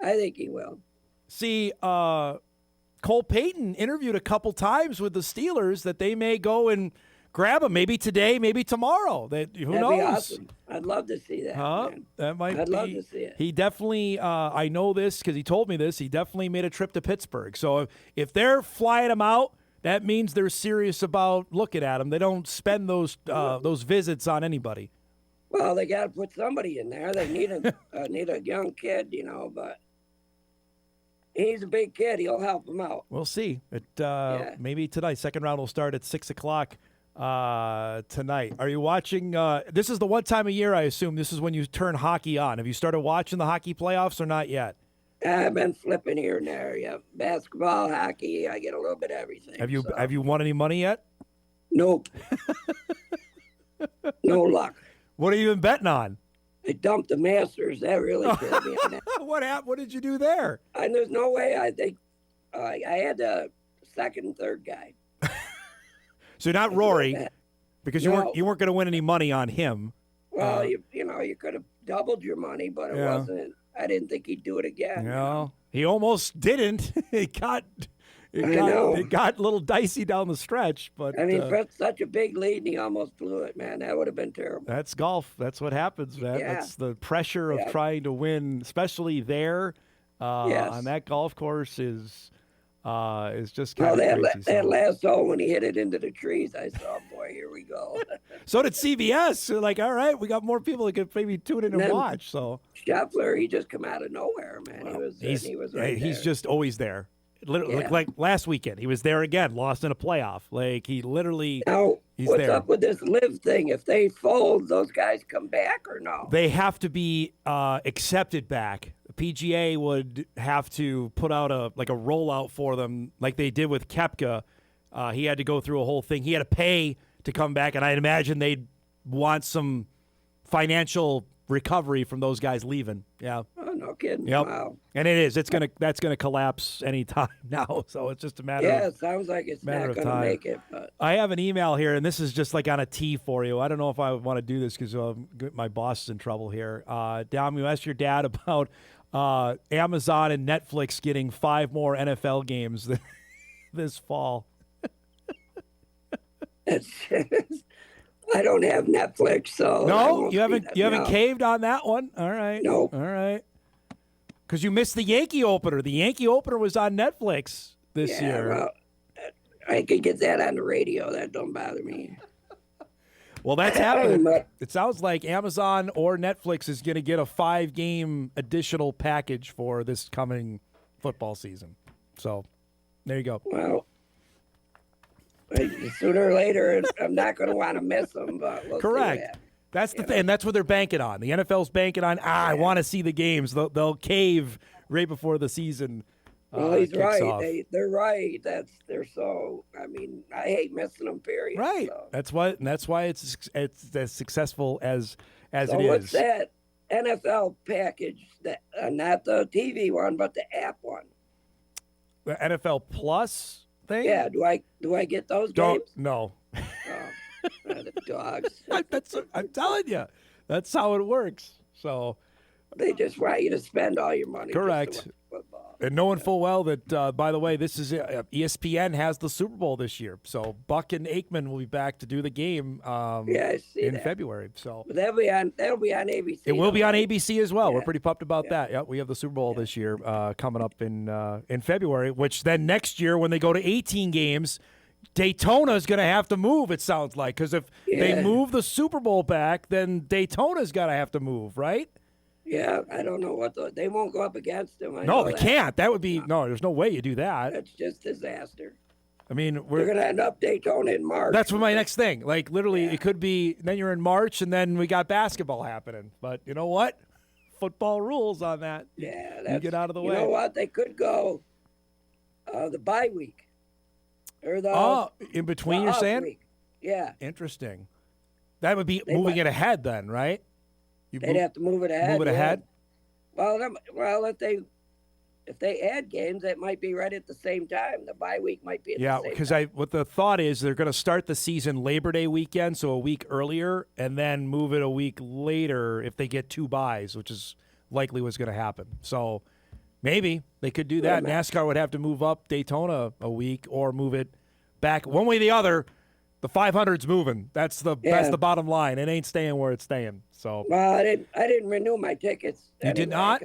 Speaker 19: I think he will.
Speaker 1: See, Cole Payton interviewed a couple times with the Steelers that they may go and grab him. Maybe today, maybe tomorrow. Who
Speaker 19: That'd
Speaker 1: knows?
Speaker 19: be awesome. I'd love to see that. Man.
Speaker 1: That might.
Speaker 19: I'd love to see it.
Speaker 1: He definitely. I know this because he told me this. He definitely made a trip to Pittsburgh. So if they're flying him out, that means they're serious about looking at him. They don't spend those visits on anybody.
Speaker 19: Well, they got to put somebody in there. They need a young kid, But he's a big kid. He'll help them out.
Speaker 1: We'll see. Maybe tonight. Second round will start at 6:00 tonight. Are you watching? This is the one time a year, I assume. This is when you turn hockey on. Have you started watching the hockey playoffs or not yet?
Speaker 19: I've been flipping here and there. Yeah, basketball, hockey. I get a little bit of everything.
Speaker 1: Have you won any money yet?
Speaker 19: Nope. No luck.
Speaker 1: What are you been betting on?
Speaker 19: I dumped the Masters. That really killed me.
Speaker 1: What happened? What did you do there?
Speaker 19: There's no way. I think I had the second and third guy.
Speaker 1: So you're not Rory, because you weren't going to win any money on him.
Speaker 19: Well, you could have doubled your money, but it wasn't. I didn't think he'd do it again.
Speaker 1: No, he almost didn't. It got a little dicey down the stretch, but
Speaker 19: for such a big lead, and he almost blew it. Man, that would have been terrible.
Speaker 1: That's golf. That's what happens, man.
Speaker 19: Yeah.
Speaker 1: That's the pressure of trying to win, especially there on that golf course is just kind of crazy.
Speaker 19: That last hole when he hit it into the trees, I saw, boy, here we go.
Speaker 1: So did CBS. They're like, all right, we got more people that could maybe tune in and watch. So
Speaker 19: Scheffler, he just come out of nowhere, man. He was right
Speaker 1: he's
Speaker 19: there.
Speaker 1: just always there. Literally, like last weekend, he was there again, lost in a playoff. Like he literally, he's
Speaker 19: what's
Speaker 1: there.
Speaker 19: up with this live thing? If they fold, those guys come back or no?
Speaker 1: They have to be accepted back. PGA would have to put out a rollout for them, like they did with Koepka. He had to go through a whole thing. He had to pay to come back, and I'd imagine they'd want some financial recovery from those guys leaving. Yeah.
Speaker 19: Oh, no kidding.
Speaker 1: Yep.
Speaker 19: Wow.
Speaker 1: And it is. That's gonna collapse anytime now. So it's just a matter.
Speaker 19: Yeah,
Speaker 1: of,
Speaker 19: it sounds like it's
Speaker 1: matter
Speaker 19: not
Speaker 1: of
Speaker 19: going to
Speaker 1: time.
Speaker 19: make it. But
Speaker 1: I have an email here, and this is just like on a tee for you. I don't know if I want to do this because my boss is in trouble here. Dom, you asked your dad about Amazon and Netflix getting 5 more NFL games this fall.
Speaker 19: I don't have Netflix, so
Speaker 1: no, you haven't caved on that one. All right,
Speaker 19: no,
Speaker 1: all right. Because you missed the Yankee opener. The Yankee opener was on Netflix this year.
Speaker 19: Well, I could get that on the radio. That don't bother me.
Speaker 1: Well, that's happening. It sounds like Amazon or Netflix is going to get a 5-game additional package for this coming football season. So, there you go.
Speaker 19: Well, sooner or later, I'm not going to want to miss them. But we'll
Speaker 1: correct.
Speaker 19: See that.
Speaker 1: That's the thing. And that's what they're banking on. The NFL's banking on, I want to see the games. They'll cave right before the season.
Speaker 19: Well, he's right.
Speaker 1: Off.
Speaker 19: They're right. They're so. I mean, I hate missing them. Period.
Speaker 1: Right.
Speaker 19: So.
Speaker 1: That's why it's as successful as it
Speaker 19: So
Speaker 1: is.
Speaker 19: what's that NFL package? That not the TV one, but the app one.
Speaker 1: The NFL Plus thing.
Speaker 19: Yeah. Do I get those
Speaker 1: Don't
Speaker 19: games?
Speaker 1: no.
Speaker 19: The dogs.
Speaker 1: I'm telling you, that's how it works. So
Speaker 19: they just want you to spend all your money.
Speaker 1: Correct. And knowing full well that, by the way, this is ESPN has the Super Bowl this year, so Buck and Aikman will be back to do the game.
Speaker 19: I see
Speaker 1: in
Speaker 19: that.
Speaker 1: February. So
Speaker 19: but that'll be on ABC.
Speaker 1: It will be on ABC as well.
Speaker 19: Yeah.
Speaker 1: We're pretty pumped about that. Yeah, we have the Super Bowl this year coming up in February. Which then next year, when they go to 18 games, Daytona is going to have to move. It sounds like because if they move the Super Bowl back, then Daytona's got to have to move, right?
Speaker 19: Yeah, I don't know what they won't go up against him.
Speaker 1: No, they can't. That would be no. There's no way you do that.
Speaker 19: That's just disaster.
Speaker 1: I mean,
Speaker 19: We're going to end up Daytona in March.
Speaker 1: That's my next thing. Like, literally, it could be then you're in March, and then we got basketball happening. But you know what? Football rules on that.
Speaker 19: Yeah,
Speaker 1: you get out of the way.
Speaker 19: You know what? They could go the bye week. Or the
Speaker 1: in between, you're saying?
Speaker 19: Week. Yeah.
Speaker 1: Interesting. That would be moving it ahead then, right?
Speaker 19: They'd have to move it ahead.
Speaker 1: Move it ahead?
Speaker 19: Well, if they add games, that might be right at the same time. The bye week might be at the same time.
Speaker 1: Yeah, because what the thought is they're going to start the season Labor Day weekend, so a week earlier, and then move it a week later if they get 2 byes, which is likely what's going to happen. So maybe they could do that. NASCAR would have to move up Daytona a week or move it back. One way or the other, the 500's moving. That's the bottom line. It ain't staying where it's staying. So
Speaker 19: well, I didn't renew my tickets.
Speaker 1: You did not?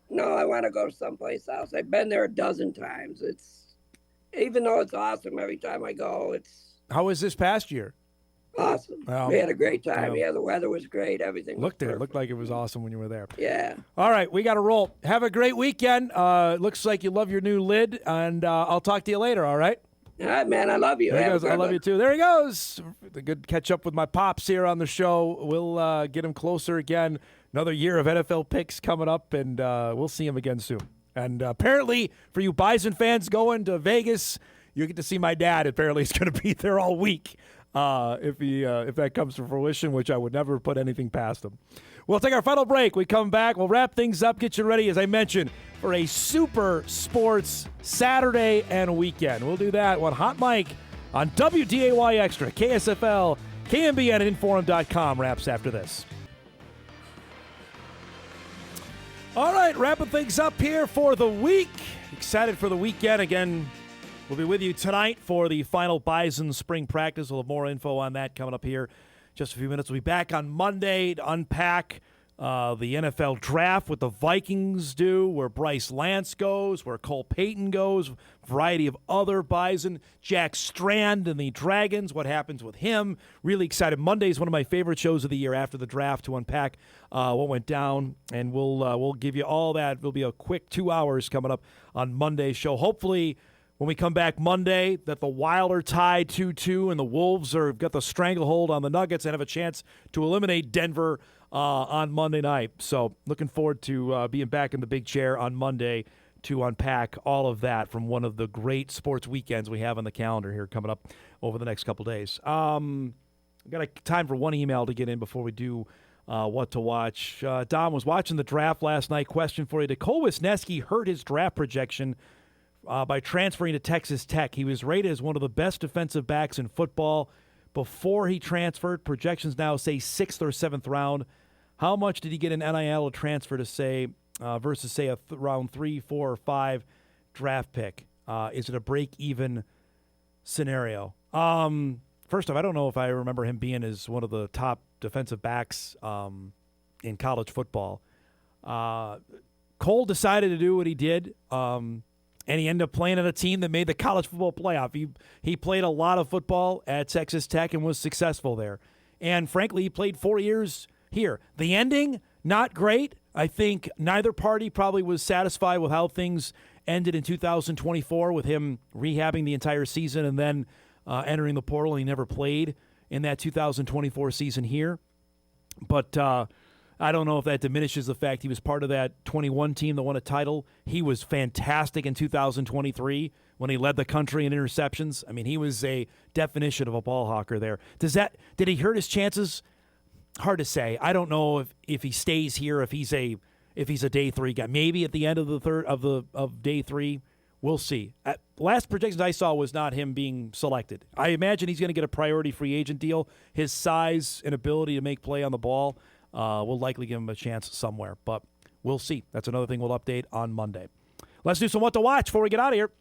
Speaker 19: No, I want to go someplace else. I've been there a dozen times. Even though it's awesome every time I go, it's
Speaker 1: how was this past year?
Speaker 19: Awesome. We had a great time. Yeah, the weather was great. Everything
Speaker 1: looked like it was awesome when you were there.
Speaker 19: Yeah.
Speaker 1: All right, we got to roll. Have a great weekend. Looks like you love your new lid, and I'll talk to you later. All right.
Speaker 19: All right, man. I love you.
Speaker 1: There he goes. I love you too. There he goes. The good catch up with my pops here on the show. We'll get him closer again. Another year of NFL picks coming up, and we'll see him again soon. And apparently, for you Bison fans going to Vegas, you get to see my dad. Apparently, he's going to be there all week if that comes to fruition, which I would never put anything past him. We'll take our final break. We come back. We'll wrap things up, get you ready, as I mentioned, for a super sports Saturday and weekend. We'll do that on Hot Mic on WDAY Extra, KSFL, KMBN, and Inforum.com. Wraps after this. All right, wrapping things up here for the week. Excited for the weekend. Again, we'll be with you tonight for the final Bison spring practice. We'll have more info on that coming up here just a few minutes. We'll be back on Monday to unpack the NFL draft, what the Vikings do, where Bryce Lance goes, where Cole Payton goes, variety of other Bison, Jack Strand and the Dragons, what happens with him. Really excited. Monday is one of my favorite shows of the year after the draft to unpack what went down, and we'll give you all that. It'll be a quick 2 hours coming up on Monday's show. Hopefully, when we come back Monday, that the Wild are tied 2-2 and the Wolves have got the stranglehold on the Nuggets and have a chance to eliminate Denver on Monday night. So looking forward to being back in the big chair on Monday to unpack all of that from one of the great sports weekends we have on the calendar here coming up over the next couple days. I've got time for one email to get in before we do what to watch. Dom was watching the draft last night. Question for you. Did Cole Wisniewski hurt his draft projection by transferring to Texas Tech? He was rated as one of the best defensive backs in football before he transferred. Projections now say 6th or 7th round. How much did he get an NIL transfer to say versus say a round 3, 4, or 5 draft pick? Is it a break-even scenario? First off, I don't know if I remember him being as one of the top defensive backs in college football. Cole decided to do what he did. And he ended up playing on a team that made the college football playoff. He played a lot of football at Texas Tech and was successful there. And frankly, he played 4 years here. The ending, not great. I think neither party probably was satisfied with how things ended in 2024 with him rehabbing the entire season and then entering the portal. He never played in that 2024 season here. But I don't know if that diminishes the fact he was part of that 21 team that won a title. He was fantastic in 2023 when he led the country in interceptions. I mean, he was a definition of a ball hawker there. Did he hurt his chances? Hard to say. I don't know if he stays here, if he's a day 3 guy. Maybe at the end of the third of day 3. We'll see. Last projections I saw was not him being selected. I imagine he's going to get a priority free agent deal. His size and ability to make play on the ball will likely give him a chance somewhere, but we'll see. That's another thing we'll update on Monday. Let's do some what to watch before we get out of here.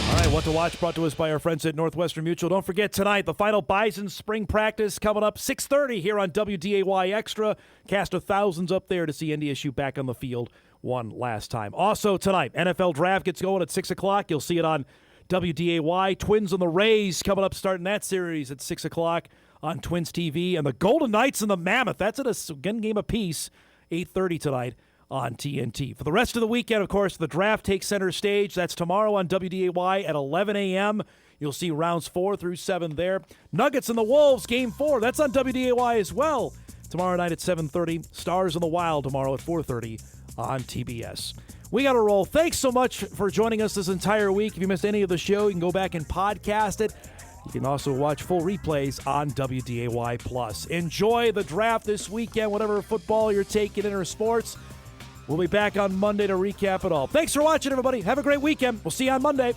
Speaker 1: All right, what to watch brought to us by our friends at Northwestern Mutual. Don't forget tonight, the final Bison spring practice coming up 6:30 here on WDAY Extra. Cast of thousands up there to see NDSU back on the field one last time. Also tonight, NFL Draft gets going at 6 o'clock. You'll see it on WDAY. Twins and the Rays coming up, starting that series at 6 o'clock on Twins TV. And the Golden Knights and the Mammoth, that's at a game apiece, 8:30 tonight on TNT. For the rest of the weekend, of course, the draft takes center stage. That's tomorrow on WDAY at 11 a.m. You'll see rounds 4 through 7 there. Nuggets and the Wolves, Game 4. That's on WDAY as well. Tomorrow night at 7:30. Stars in the Wild tomorrow at 4:30 on TBS. We got to roll. Thanks so much for joining us this entire week. If you missed any of the show, you can go back and podcast it. You can also watch full replays on WDAY+. Enjoy the draft this weekend, whatever football you're taking in or sports. We'll be back on Monday to recap it all. Thanks for watching, everybody. Have a great weekend. We'll see you on Monday.